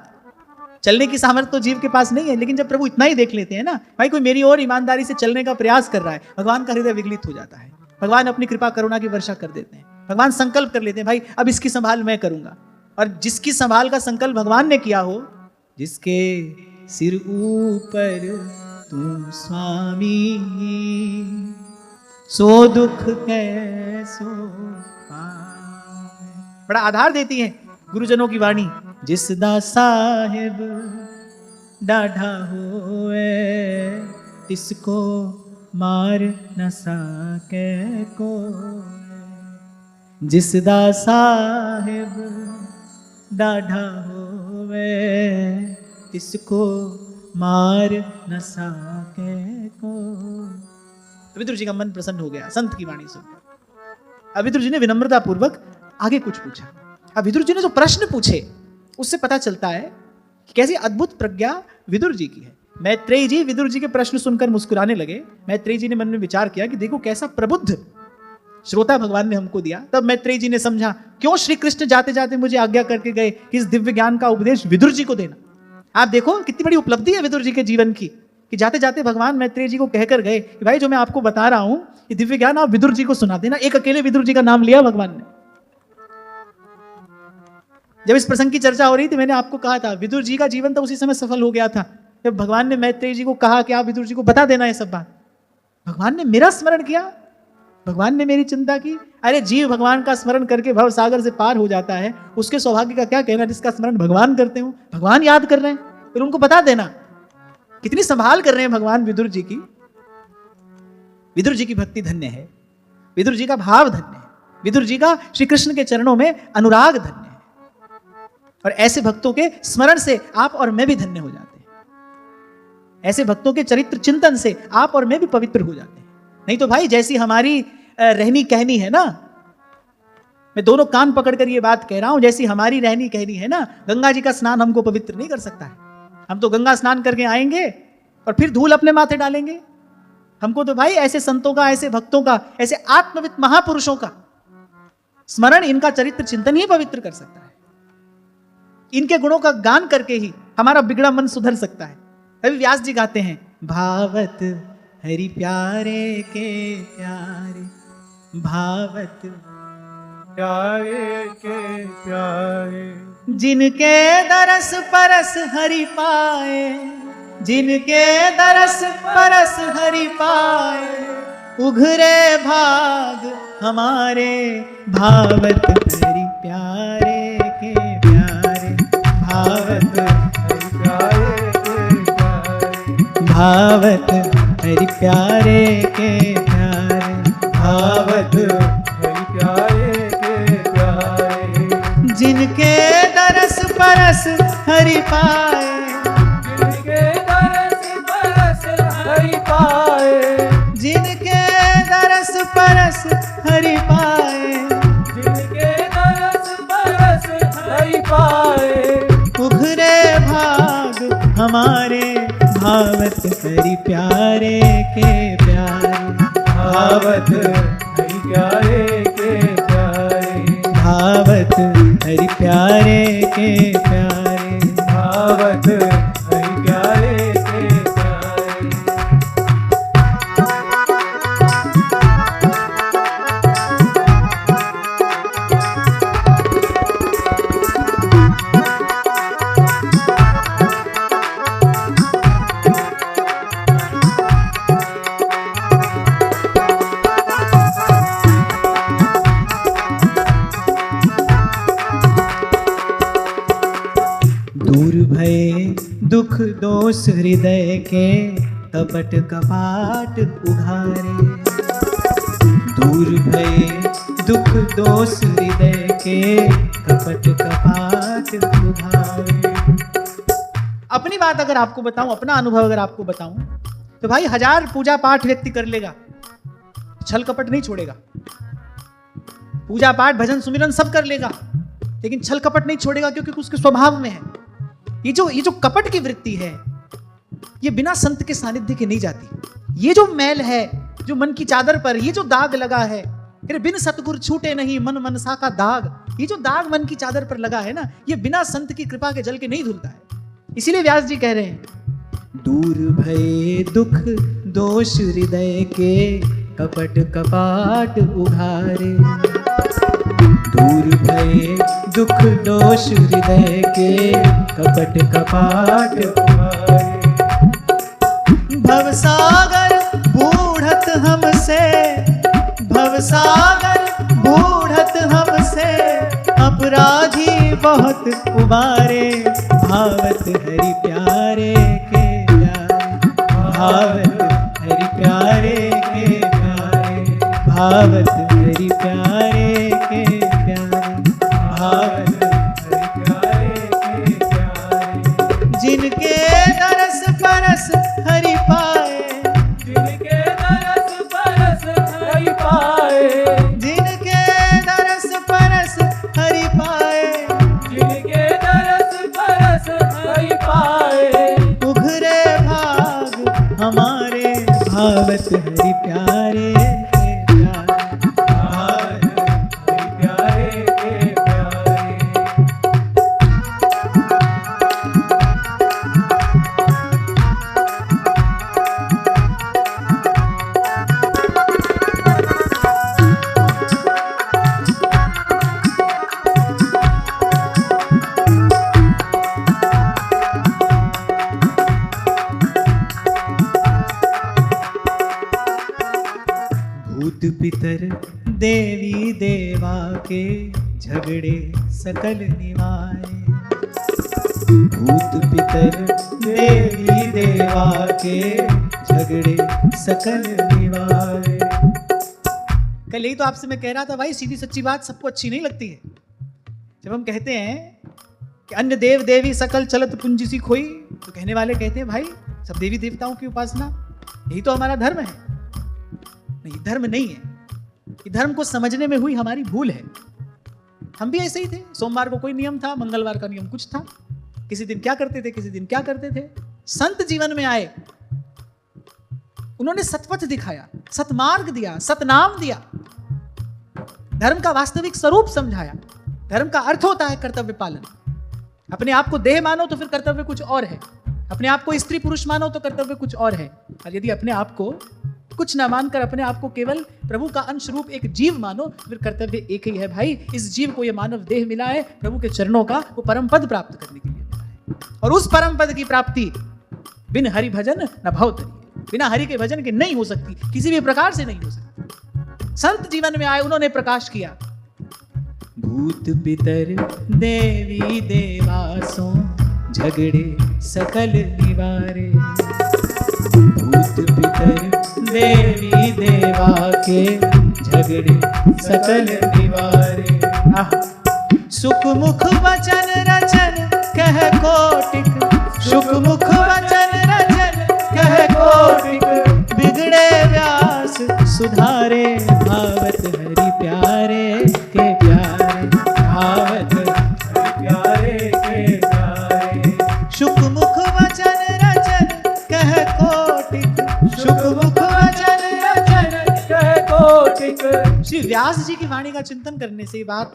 चलने की सामर्थ्य तो जीव के पास नहीं है, लेकिन जब प्रभु इतना ही देख लेते हैं ना भाई कोई मेरी ओर ईमानदारी से चलने का प्रयास कर रहा है, भगवान का हृदय विगलित हो जाता है। भगवान अपनी कृपा करुणा की वर्षा कर देते हैं। भगवान संकल्प कर लेते हैं भाई अब इसकी संभाल मैं करूंगा। और जिसकी संभाल का संकल्प भगवान ने किया हो, जिसके सिर ऊपर तुम स्वामी, सो दुख कैसो पाए। बड़ा आधार देती है गुरुजनों की वाणी। जिस दा साहेब डाढ़ा होए, तिसको मार न साके को। जिस दा साहेब डाढ़ा होवे, तिसको मार न साके को। विदुर जी का मन प्रसन्न हो गया संत की वाणी सुनकर। अब विदुर जी ने विनम्रता पूर्वक आगे कुछ पूछा। अब विदुर जी ने जो प्रश्न पूछे उससे पता चलता है कि कैसी अद्भुत प्रज्ञा विदुर जी की है। मैत्रेयी जी विदुर जी के प्रश्न सुनकर मुस्कुराने लगे। मैत्रेयी जी ने मन में विचार किया कि देखो कैसा प्रबुद्ध श्रोता भगवान ने हमको दिया। तब मैत्रेयी जी ने समझा क्यों श्री कृष्ण जाते जाते मुझे आज्ञा करके गए कि इस दिव्य ज्ञान का उपदेश विदुर जी को देना। आप देखो कितनी बड़ी उपलब्धि है विदुर जी के जीवन की कि जाते जाते भगवान मैत्रेयी जी को कहकर गए कि भाई जो मैं आपको बता रहा हूं ये दिव्य ज्ञान आप विदुर जी को सुना देना। एक अकेले विदुर जी का नाम लिया भगवान ने। जब इस प्रसंग की चर्चा हो रही थी मैंने आपको कहा था विदुर जी का जीवन तो उसी समय सफल हो गया था जब भगवान ने मैत्रेयी जी को कहा कि आप विदुर जी को बता देना ये सब बात। भगवान ने मेरा स्मरण किया, भगवान ने मेरी चिंता की। अरे जीव भगवान का स्मरण करके भव सागर से पार हो जाता है, उसके सौभाग्य का क्या कहना जिसका स्मरण भगवान करते हो। भगवान याद कर रहे हैं फिर उनको बता देना। कितनी संभाल कर रहे हैं भगवान विदुर जी की। विदुर जी की भक्ति धन्य है, विदुर जी का भाव धन्य है, विदुर जी का श्री कृष्ण के चरणों में अनुराग धन्य है। और ऐसे भक्तों के स्मरण से आप और मैं भी धन्य हो जाते हैं। ऐसे भक्तों के चरित्र चिंतन से आप और मैं भी पवित्र हो जाते हैं। नहीं तो भाई जैसी हमारी रहनी कहनी है ना, मैं दोनों कान पकड़कर ये बात कह रहा हूं, जैसी हमारी रहनी कहनी है ना, गंगा जी का स्नान हमको पवित्र नहीं कर सकता है। हम तो गंगा स्नान करके आएंगे और फिर धूल अपने माथे डालेंगे। हमको तो भाई ऐसे संतों का, ऐसे भक्तों का, ऐसे आत्मविद महापुरुषों का स्मरण, इनका चरित्र चिंतन ही पवित्र कर सकता है। इनके गुणों का गान करके ही हमारा बिगड़ा मन सुधर सकता है। अभी व्यास जी गाते हैं भावत हरि प्यारे के प्यारे, भावत प्यारे के प्यारे, जिनके दरस परस हरि पाए, जिनके दरस परस हरि पाए, उघरे भाग हमारे भावत हरि प्यारे के प्यारे, भावत हरि प्यारे के प्यारे, भावत हरि प्यारे के प्यारे, भावत हरि प्यारे के प्यारे, जिनके दरस परस हरि पाए, जिनके दरस परस हरि पाए, जिनके दरस परस हरि पाए, जिनके दरस परस हरि पाए, उघरे भाग हमारे भावत हरि प्यारे के प्यारे, भावत हरि प्यारे के प्यारे, भावत हरि प्यारे के प्यारे, भावत हरि प्यारे के प्यारे। दूर भये दुख दोष हृदय के, कपट कपाट उघारे। दूर भये दुख दोष हृदय के, कपट कपाट उघारे। अपनी बात अगर आपको बताऊं, अपना अनुभव अगर आपको बताऊं, तो भाई 1000 पूजा पाठ व्यक्ति कर लेगा, छल कपट नहीं छोड़ेगा। पूजा पाठ भजन सुमिरन सब कर लेगा, लेकिन छल कपट नहीं छोड़ेगा, क्योंकि उसके स्वभाव में है। ये जो कपट की वृत्ति है, ये बिना संत के सानिध्य के नहीं जाती। ये जो मैल है जो मन की चादर पर, ये जो दाग लगा है, अरे बिन सतगुर छूटे नहीं मन मनसा का दाग, ये जो दाग मन की चादर पर लगा है ना, ये बिना संत की कृपा के जल के नहीं धुलता है। इसीलिए व्यास जी कह रहे हैं, दूर भये दुख दोष हृदय के, कपट कपाट उघारे। दूर भये दुख दोष हृदय के, कपट कपाट उघारे। भवसागर बूढ़त हमसे, भवसागर बूढ़त हमसे, अपराधी बहुत उबारे। भावत हरि प्यारे के प्यारे, भावत हरि प्यारे के प्यारे, भावत हरि प्यारे के प्यारे, भावत हरि प्यारे के प्यारे। जिनके दरस परस हरि पाए, जिनके दरस परस हरि पाए, जिनके दरस परस हरि पाए, जिनके दरस परस हरि पाए। उघरे भाग हमारे, भावत हरि प्यारे के प्यारे, भावत हरि प्यारे के प्यारे। भूत पितर देवी देवा के, झगड़े सकल निवारे। भूत पितर देवी देवा के, झगड़े सकल निवारे। कल यही तो आपसे मैं कह रहा था भाई, सीधी सच्ची बात सबको अच्छी नहीं लगती है। जब हम कहते हैं कि अन्य देव देवी सकल चलत पुंज सी खोई, तो कहने वाले कहते हैं भाई सब देवी देवताओं की उपासना, यही तो हमारा धर्म है। नहीं, धर्म नहीं है, ये धर्म को समझने में हुई हमारी भूल है। हम भी ऐसे ही थे, सोमवार को कोई नियम था, मंगलवार का नियम कुछ था, किसी दिन क्या करते थे, किसी दिन क्या करते थे। संत जीवन में आए, उन्होंने सतपथ दिखाया, सतमार्ग दिया, सतनाम दिया, धर्म का वास्तविक स्वरूप समझाया। धर्म का अर्थ होता है कर्तव्य पालन। अपने आप को देह मानो तो फिर कर्तव्य कुछ और है, अपने आप को स्त्री पुरुष मानो तो कर्तव्य कुछ और है, और यदि अपने आप को कुछ ना मानकर अपने आप को केवल प्रभु का अंश रूप एक जीव मानो, फिर कर्तव्य एक ही है भाई। इस जीव को यह मानव देह मिला है प्रभु के चरणों का, वो परम पद प्राप्त करने के लिए मिला है। और उस परम पद की प्राप्ति बिन हरि भजन न भव तरी, बिना हरि के भजन के नहीं हो सकती, किसी भी प्रकार से नहीं हो सकती। संत जीवन में आए, उन्होंने प्रकाश किया। भूत पितर देवी देवासों, झगड़े सकल निवारे। भूत पितर देवी देवा के, झगड़े सकल निवारे। सुख मुख वचन रचन कह कोटिक, सुख मुख वचन रचन कह कोटिक, बिगड़े व्यास सुधारे। भावत हरि प्यारे के प्यारे, भावत हरि प्यारे के प्यारे। सुख मुख वचन रचन कह कोटिक, सुख मुख वचन रचन कह कोटिक। श्री व्यास जी की वाणी का चिंतन करने से ये बात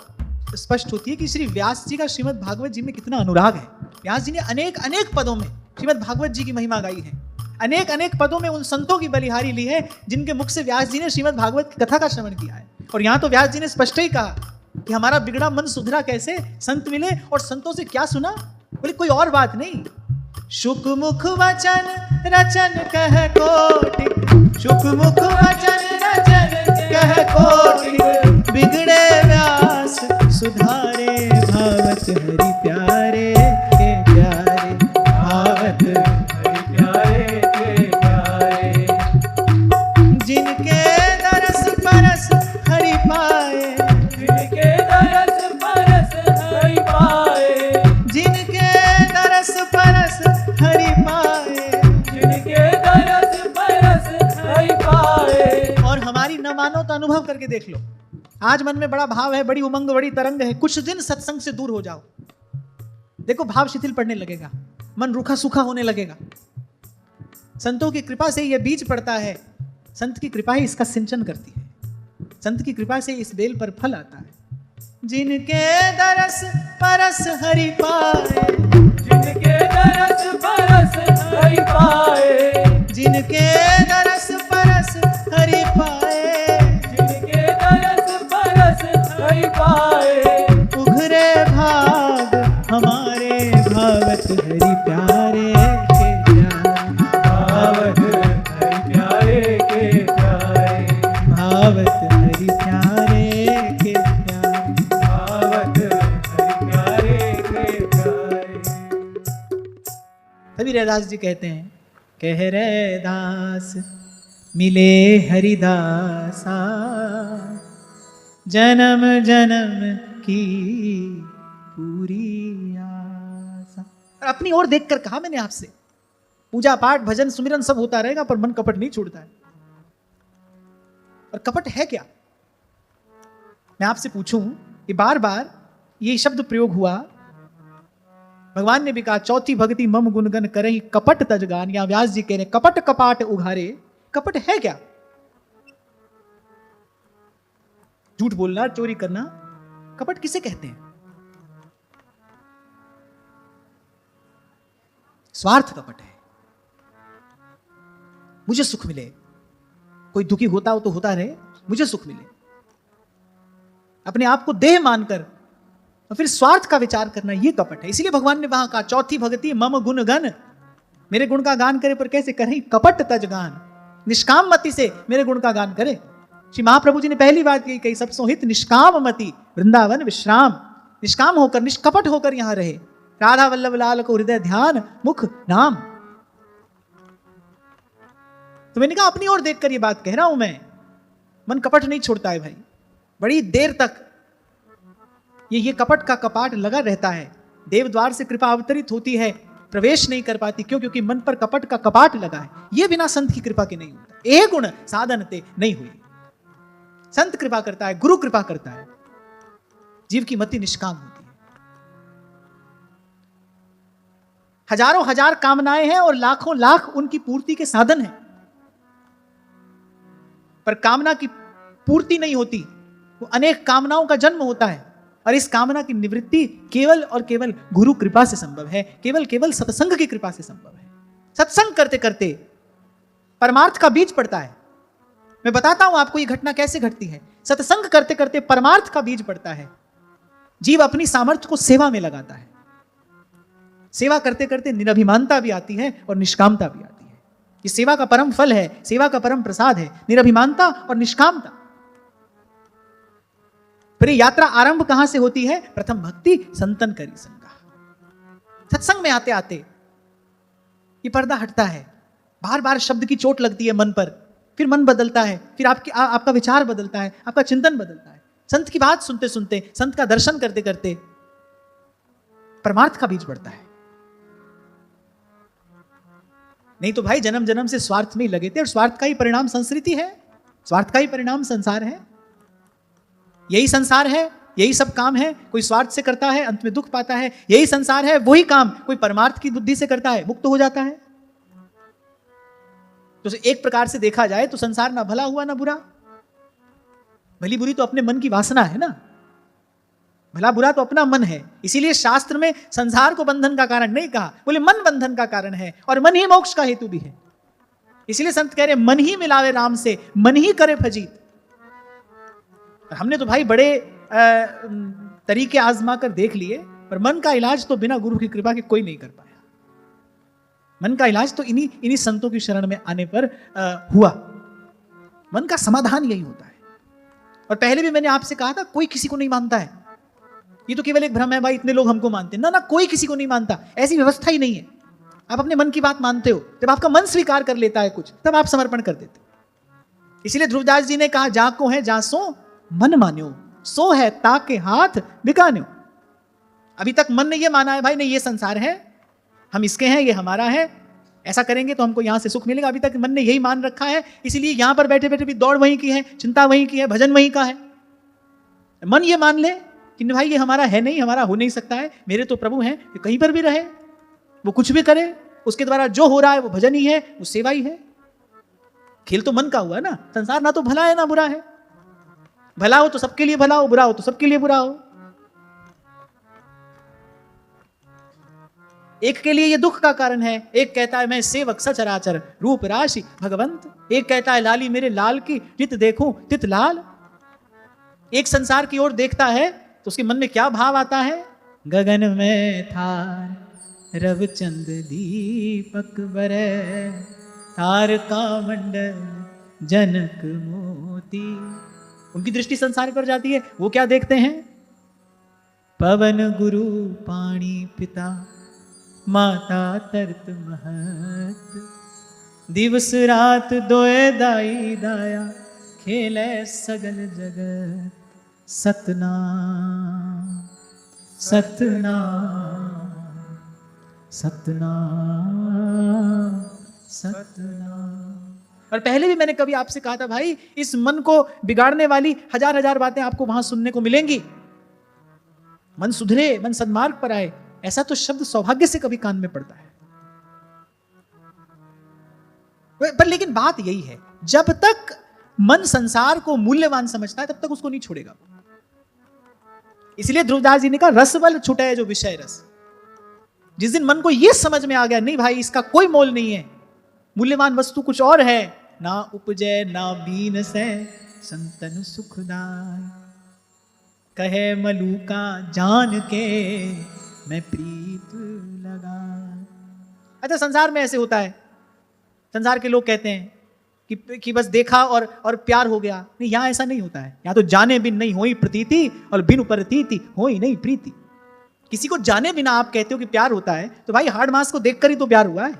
स्पष्ट होती है कि श्री व्यास जी का श्रीमद् भागवत जी में कितना अनुराग है। व्यास जी ने अनेक अनेक पदों में श्रीमद् भागवत जी की महिमा गाई है, अनेक अनेक पदों में उन संतों की बलिहारी ली है जिनके मुख से व्यास जी ने श्रीमद् भागवत की कथा का श्रवण किया है। और यहाँ तो व्यास जी ने स्पष्ट ही कहा कि हमारा बिगड़ा मन सुधरा कैसे, संत मिले और संतों से क्या सुना, बोले कोई और बात नहीं। शुक मुख वचन रचन कह कोटिक, शुक मुख वचन रचन कह कोटिक, बिगड़े व्यास सुधारे। भावत हरि प्यारे के प्यारे, मानो तो अनुभव करके देख लो। आज मन में बड़ा भाव है, बड़ी उमंग, बड़ी तरंग है, कुछ दिन सत्संग से दूर हो जाओ, देखो भाव शिथिल पड़ने लगेगा, मन रूखा सूखा होने लगेगा। संतों की कृपा से यह बीज पड़ता है, संत की कृपा ही इसका सिंचन करती है, संत की कृपा से इस बेल पर फल आता है। जिनके दरस परस हरि पाए, जिनके दरस परस हरि पाए, जिनके दरस परस हरि पाए, जिनके दरस परस हरि पाए, उघरे भाग हमारे भावत हरि प्यारे के प्यारे, भावत हरि प्यारे के प्यारे, भावत हरि प्यारे के प्यारे। भावत हरि प्यारे के प्यारे। तभी रैदास जी कहते हैं, कह रैदास मिले हरिदासा, जन्म जन्म की पूरी आशा। और अपनी ओर देखकर कहा मैंने आपसे, पूजा पाठ भजन सुमिरन सब होता रहेगा पर मन कपट नहीं छूटता है। और कपट है क्या? मैं आपसे पूछूं कि बार बार ये शब्द प्रयोग हुआ, भगवान ने भी कहा चौथी भक्ति मम गुणगन करहि कपट तजगान, या व्यास जी कह रहे कपट कपाट उघारे। कपट है क्या? झूठ बोलना, चोरी करना, कपट किसे कहते हैं? स्वार्थ कपट है। मुझे सुख मिले, कोई दुखी होता हो तो होता रहे, मुझे सुख मिले, अपने आप को देह मानकर और फिर स्वार्थ का विचार करना, यह कपट है। इसीलिए भगवान ने वहां कहा चौथी भक्ति मम गुण गन, मेरे गुण का गान करे, पर कैसे करें? कपट तज गान, निष्काम मति से मेरे गुण का गान करे। श्री महाप्रभु जी ने पहली बात यही कही, सब सोहित निष्काम मति वृंदावन विश्राम। निष्काम होकर, निष्कपट होकर यहां रहे, राधा वल्लभ लाल को हृदय ध्यान मुख नाम। तो मैंने कहा अपनी ओर देखकर ये बात कह रहा हूं मैं, मन कपट नहीं छोड़ता है भाई, बड़ी देर तक ये कपट का कपाट लगा रहता है। देवद्वार से कृपा अवतरित होती है, प्रवेश नहीं कर पाती। क्यों? क्योंकि मन पर कपट का कपाट लगा है। यह बिना संत की कृपा के नहीं होता। एक गुण साधन ते नहीं हुई। संत कृपा करता है, गुरु कृपा करता है, जीव की मति निष्काम होती है। हजारों हजार कामनाएं हैं और लाखों लाख उनकी पूर्ति के साधन हैं, पर कामना की पूर्ति नहीं होती, वो अनेक कामनाओं का जन्म होता है। और इस कामना की निवृत्ति केवल और केवल गुरु कृपा से संभव है, केवल केवल सत्संग की कृपा से संभव है। सत्संग करते करते परमार्थ का बीज पड़ता है। मैं बताता हूं आपको ये घटना कैसे घटती है। सत्संग करते करते परमार्थ का बीज पड़ता है। जीव अपनी सामर्थ्य को सेवा में लगाता है। सेवा करते करते निरभिमानता भी आती है और निष्कामता भी आती है। ये सेवा का परम फल है, सेवा का परम प्रसाद है, निरभिमानता और निष्कामता। फिर यात्रा आरंभ कहां से होती है? प्रथम भक्ति संतन करी संगा। सत्संग में आते आते ये पर्दा हटता है, बार बार शब्द की चोट लगती है मन पर, फिर मन बदलता है, फिर आपका विचार बदलता है, आपका चिंतन बदलता है। संत की बात सुनते सुनते, संत का दर्शन करते करते परमार्थ का बीज बढ़ता है। नहीं तो भाई जन्म जन्म से स्वार्थ में ही लगे थे, और स्वार्थ का ही परिणाम संस्कृति है, स्वार्थ का ही परिणाम संसार है। यही संसार है, यही सब काम है। कोई स्वार्थ से करता है, अंत में दुख पाता है। यही संसार है, वही काम कोई परमार्थ की बुद्धि से करता है, मुक्त हो जाता है। तो एक प्रकार से देखा जाए तो संसार ना भला हुआ ना बुरा। भली बुरी तो अपने मन की वासना है ना, भला बुरा तो अपना मन है। इसीलिए शास्त्र में संसार को बंधन का कारण नहीं कहा, बोले मन बंधन का कारण है, और मन ही मोक्ष का हेतु भी है। इसीलिए संत कह रहे मन ही मिलावे राम से, मन ही करे फजीत। हमने तो भाई बड़े तरीके आजमा कर देख लिए, पर मन का इलाज तो बिना गुरु की कृपा के कोई नहीं कर पाया। मन का इलाज तो इन्हीं संतों की शरण में आने पर हुआ। मन का समाधान यही होता है। और पहले भी मैंने आपसे कहा था, कोई किसी को नहीं मानता है। ये तो केवल एक भ्रम है भाई, इतने लोग हमको मानते हैं। ना, कोई किसी को नहीं मानता, ऐसी व्यवस्था ही नहीं है। आप अपने मन की बात मानते हो, जब आपका मन स्वीकार कर लेता है कुछ, तब आप समर्पण कर देते हो। इसलिए ध्रुवदास जी ने कहा, जाको है जासो मन मान्यो, सो है ताके हाथ बिकान्यो। अभी तक मन ने यह माना है भाई नहीं, ये संसार है, हम इसके हैं, ये हमारा है, ऐसा करेंगे तो हमको यहां से सुख मिलेगा। अभी तक मन ने यही मान रखा है, इसलिए यहां पर बैठे बैठे भी दौड़ वहीं की है, चिंता वहीं की है, भजन वहीं का है। मन ये मान ले कि भाई ये हमारा है नहीं, हमारा हो नहीं सकता है, मेरे तो प्रभु हैं, ये कहीं पर भी रहे, वो कुछ भी करे, उसके द्वारा जो हो रहा है वो भजन ही है, वो सेवा ही है। खेल तो मन का हुआ ना, संसार ना तो भला है ना बुरा है, भला हो तो सबके लिए भला हो, बुरा हो तो सबके लिए बुरा हो। एक के लिए ये दुख का कारण है, एक कहता है मैं सेवक सचराचर रूप राशि भगवंत, एक कहता है लाली मेरे लाल की जित देखूं तित लाल। एक संसार की ओर देखता है तो उसके मन में क्या भाव आता है, गगन में थार रवचंद दीपक बरे, तार का मंडल जनक मोती। उनकी दृष्टि संसार पर जाती है, वो क्या देखते हैं, पवन गुरु पानी पिता माता तरत महत, दिवस रात दोए दाई दाया, खेले सगल जगत सतनाम सतनाम सतनाम सतनाम। और पहले भी मैंने कभी आपसे कहा था भाई, इस मन को बिगाड़ने वाली हजार हजार बातें आपको वहां सुनने को मिलेंगी। मन सुधरे, मन सन्मार्ग पर आए, ऐसा तो शब्द सौभाग्य से कभी कान में पड़ता है। पर लेकिन बात यही है, जब तक मन संसार को मूल्यवान समझता है तब तक उसको नहीं छोड़ेगा। इसलिए ध्रुवदास जी ने कहा रस बल छुटे जो विषय रस। जिस दिन मन को यह समझ में आ गया नहीं भाई इसका कोई मोल नहीं है, मूल्यवान वस्तु कुछ और है, ना उपजय ना बीन से संतन सुखदाय, कहे मलूका जान के मैं प्रीत लगा। अच्छा, संसार में ऐसे होता है, संसार के लोग कहते हैं कि बस देखा और प्यार हो गया। नहीं, यहां ऐसा नहीं होता है। यहां तो जाने बिन नहीं होई प्रतीति और बिन प्रतीति होई नहीं प्रीति। किसी को जाने बिना आप कहते हो कि प्यार होता है तो भाई हार्ड मास को देखकर ही तो प्यार हुआ है।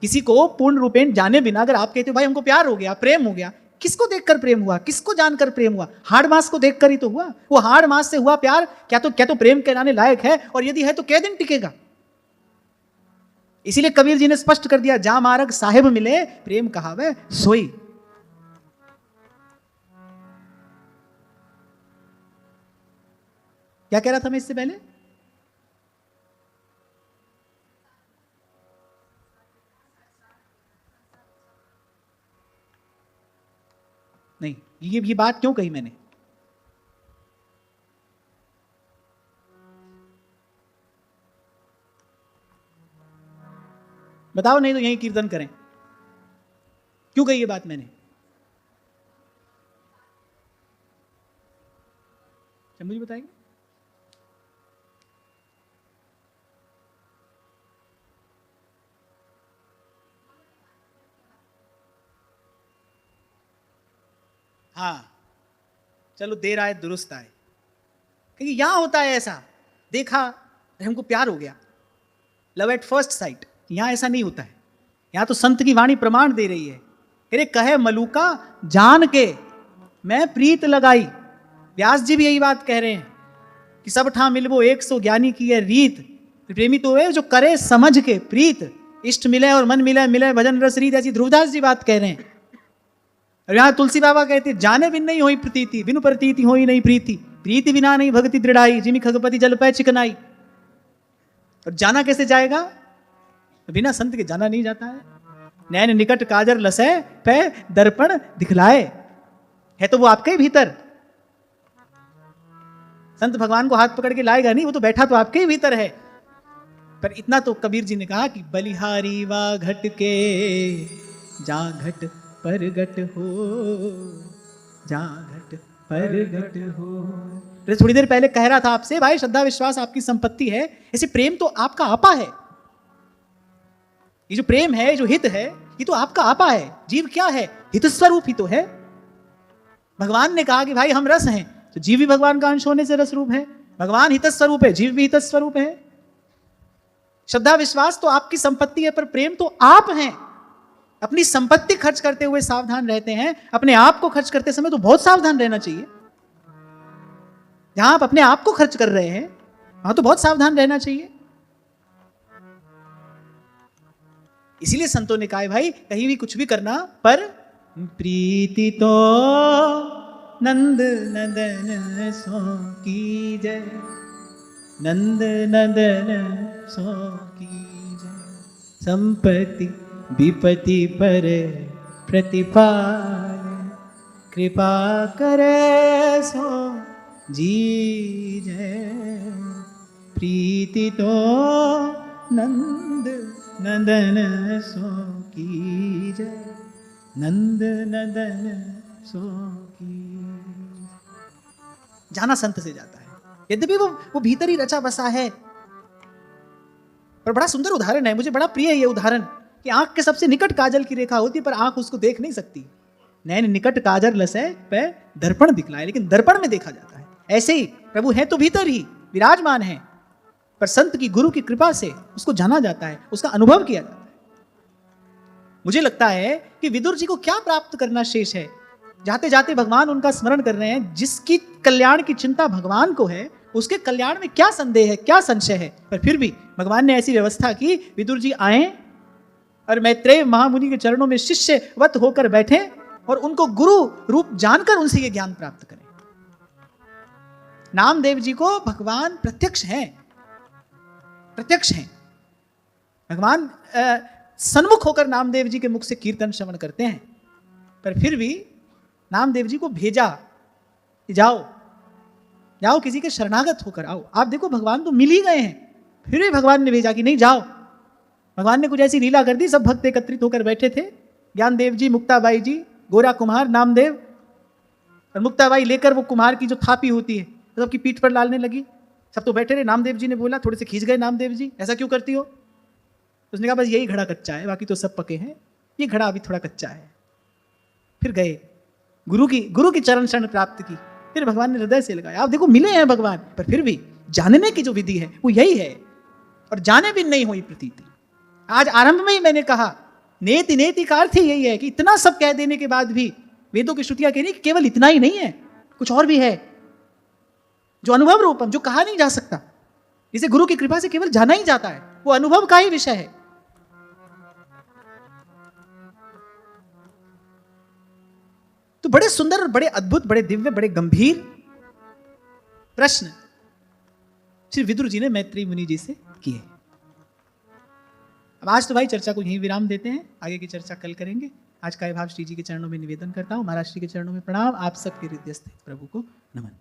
किसी को पूर्ण रूपेण जाने बिना अगर आप कहते हो भाई हमको प्यार हो गया, प्रेम हो गया, किसको देखकर प्रेम हुआ, किसको जानकर प्रेम हुआ? हार्ड मास को देखकर ही तो हुआ। वो हार्ड मास से हुआ प्यार क्या तो प्रेम कहलाने लायक है, और यदि है तो कै दिन टिकेगा? इसीलिए कबीर जी ने स्पष्ट कर दिया, जा मारग साहिब मिले प्रेम कहावे सोई। क्या कह रहा था मैं इससे पहले? नहीं, ये बात क्यों कही मैंने? बताओ, नहीं तो यही कीर्तन करें। क्यों कही ये बात मैंने? मुझे बताएंगे? हाँ, चलो देर आए दुरुस्त आए। क्योंकि यहां होता है ऐसा, देखा हमको प्यार हो गया, लव एट फर्स्ट साइट। यहां ऐसा नहीं होता है। यहां तो संत की वाणी प्रमाण दे रही है, अरे कहे मलूका जान के मैं प्रीत लगाई। व्यास जी भी यही बात कह रहे हैं कि सब ठा मिलबो 100 ज्ञानी की है रीत। प्रेमी तो है जो करे समझ के प्रीत, इष्ट मिले और मन मिले मिले भजन रस रीत। ऐसी ध्रुवदास जी बात कह रहे हैं। और यहां तुलसी बाबा कहते हैं, जाने बिन नहीं होई प्रतीति, बिनु प्रतीति होई नहीं प्रीति, प्रीति बिना नहीं भक्ति दृढ़ाई, जिमी खगपति जल पै चिकनाई। और जाना कैसे जाएगा? बिना संत के जाना नहीं जाता है। नैन निकट काजर लसै पै दर्पण दिखलाए, है तो वो आपके ही भीतर। संत भगवान को हाथ पकड़ के लाएगा नहीं, वो तो बैठा तो आपके ही भीतर है। पर इतना तो कबीर जी ने कहा कि बलिहारी वा घट के जा घट परगट हो, जा घट परगट हो। थोड़ी देर पहले कह रहा था आपसे, भाई श्रद्धा विश्वास आपकी संपत्ति है, ऐसे प्रेम तो आपका आपा है। ये जो प्रेम है, जो हित है, ये तो आपका आपा है। जीव क्या है? हित स्वरूप ही तो है। भगवान ने कहा कि भाई हम रस हैं, तो जीव भी भगवान का अंश होने से रस रूप है। भगवान हित स्वरूप है, जीव भी हित स्वरूप है। श्रद्धा विश्वास तो आपकी संपत्ति है, पर प्रेम तो आप हैं। अपनी संपत्ति खर्च करते हुए सावधान रहते हैं, अपने आप को खर्च करते समय तो बहुत सावधान रहना चाहिए। जहां आप अपने आप को खर्च कर रहे हैं वहां तो बहुत सावधान रहना चाहिए। इसीलिए संतों ने कहा है भाई कहीं भी कुछ भी करना पर प्रीति तो नंद नंदन सो की जय, नंद नंदन सो की जय। संपत्ति विपत्ति पर प्रतिपाल, कृपा करे सो जी जय। प्रीति तो नंद नंदन सो की जय, नंद नंदन सो की। जाना संत से जाता है, यद्यपि वो भीतर ही रचा बसा है। पर बड़ा सुंदर उदाहरण है, मुझे बड़ा प्रिय है ये उदाहरण कि आंख के सबसे निकट काजल की रेखा होती है पर आंख उसको देख नहीं सकती। नैन निकट काजल लसै पे दर्पण दिखलाए, लेकिन दर्पण में देखा जाता है। ऐसे ही प्रभु है तो भीतर ही विराजमान है, पर संत की गुरु की कृपा से उसको जाना जाता है, उसका अनुभव किया जाता है। मुझे लगता है कि विदुर जी को क्या प्राप्त करना शेष है। जाते जाते भगवान उनका स्मरण कर रहे हैं, जिसकी कल्याण की चिंता भगवान को है उसके कल्याण में क्या संदेह है, क्या संशय है। पर फिर भी भगवान ने ऐसी व्यवस्था की, विदुर जी आए और मैत्रेय महामुनि के चरणों में शिष्यवत होकर बैठे और उनको गुरु रूप जानकर उनसे ये ज्ञान प्राप्त करें। नामदेव जी को भगवान प्रत्यक्ष हैं, प्रत्यक्ष हैं। भगवान सन्मुख होकर नामदेव जी के मुख से कीर्तन श्रवण करते हैं, पर फिर भी नामदेव जी को भेजा, जाओ जाओ किसी के शरणागत होकर आओ। आप देखो भगवान तो मिल ही गए हैं, फिर भी भगवान ने भेजा कि नहीं जाओ। भगवान ने कुछ ऐसी लीला कर दी, सब भक्त एकत्रित होकर बैठे थे, ज्ञानदेव जी, मुक्ताबाई जी, गोरा कुम्हार, नामदेव, और मुक्ताबाई लेकर वो कुम्हार की जो थापी होती है सबकी पीठ पर डालने लगी। सब तो बैठे रहे, नामदेव जी ने बोला, थोड़े से खींच गए नामदेव जी, ऐसा क्यों करती हो? उसने कहा बस यही घड़ा कच्चा है, बाकी तो सब पके हैं, ये घड़ा अभी थोड़ा कच्चा है। फिर गए, गुरु की चरण शरण प्राप्त की, फिर भगवान ने हृदय से लगाया। आप देखो मिले हैं भगवान, पर फिर भी जानने की जो विधि है वो यही है, और जाने भी नहीं हुई प्रतीति। आज आरंभ में ही मैंने कहा नेति नेति का अर्थ ही यही है कि इतना सब कह देने के बाद भी वेदों की श्रुतियां कह रही कि केवल इतना ही नहीं है, कुछ और भी है जो अनुभव रूपम, जो कहा नहीं जा सकता, जिसे गुरु की कृपा से केवल जाना ही जाता है, वो अनुभव का ही विषय है। तो बड़े सुंदर और बड़े अद्भुत, बड़े दिव्य, बड़े गंभीर प्रश्न श्री विदुर जी ने मैत्रेय मुनि जी से किए। अब आज तो भाई चर्चा को यहीं विराम देते हैं, आगे की चर्चा कल करेंगे। आज का भाव श्री जी के चरणों में निवेदन करता हूं। महाराज श्री के चरणों में प्रणाम। आप सबके हृदयस्थ प्रभु को नमन।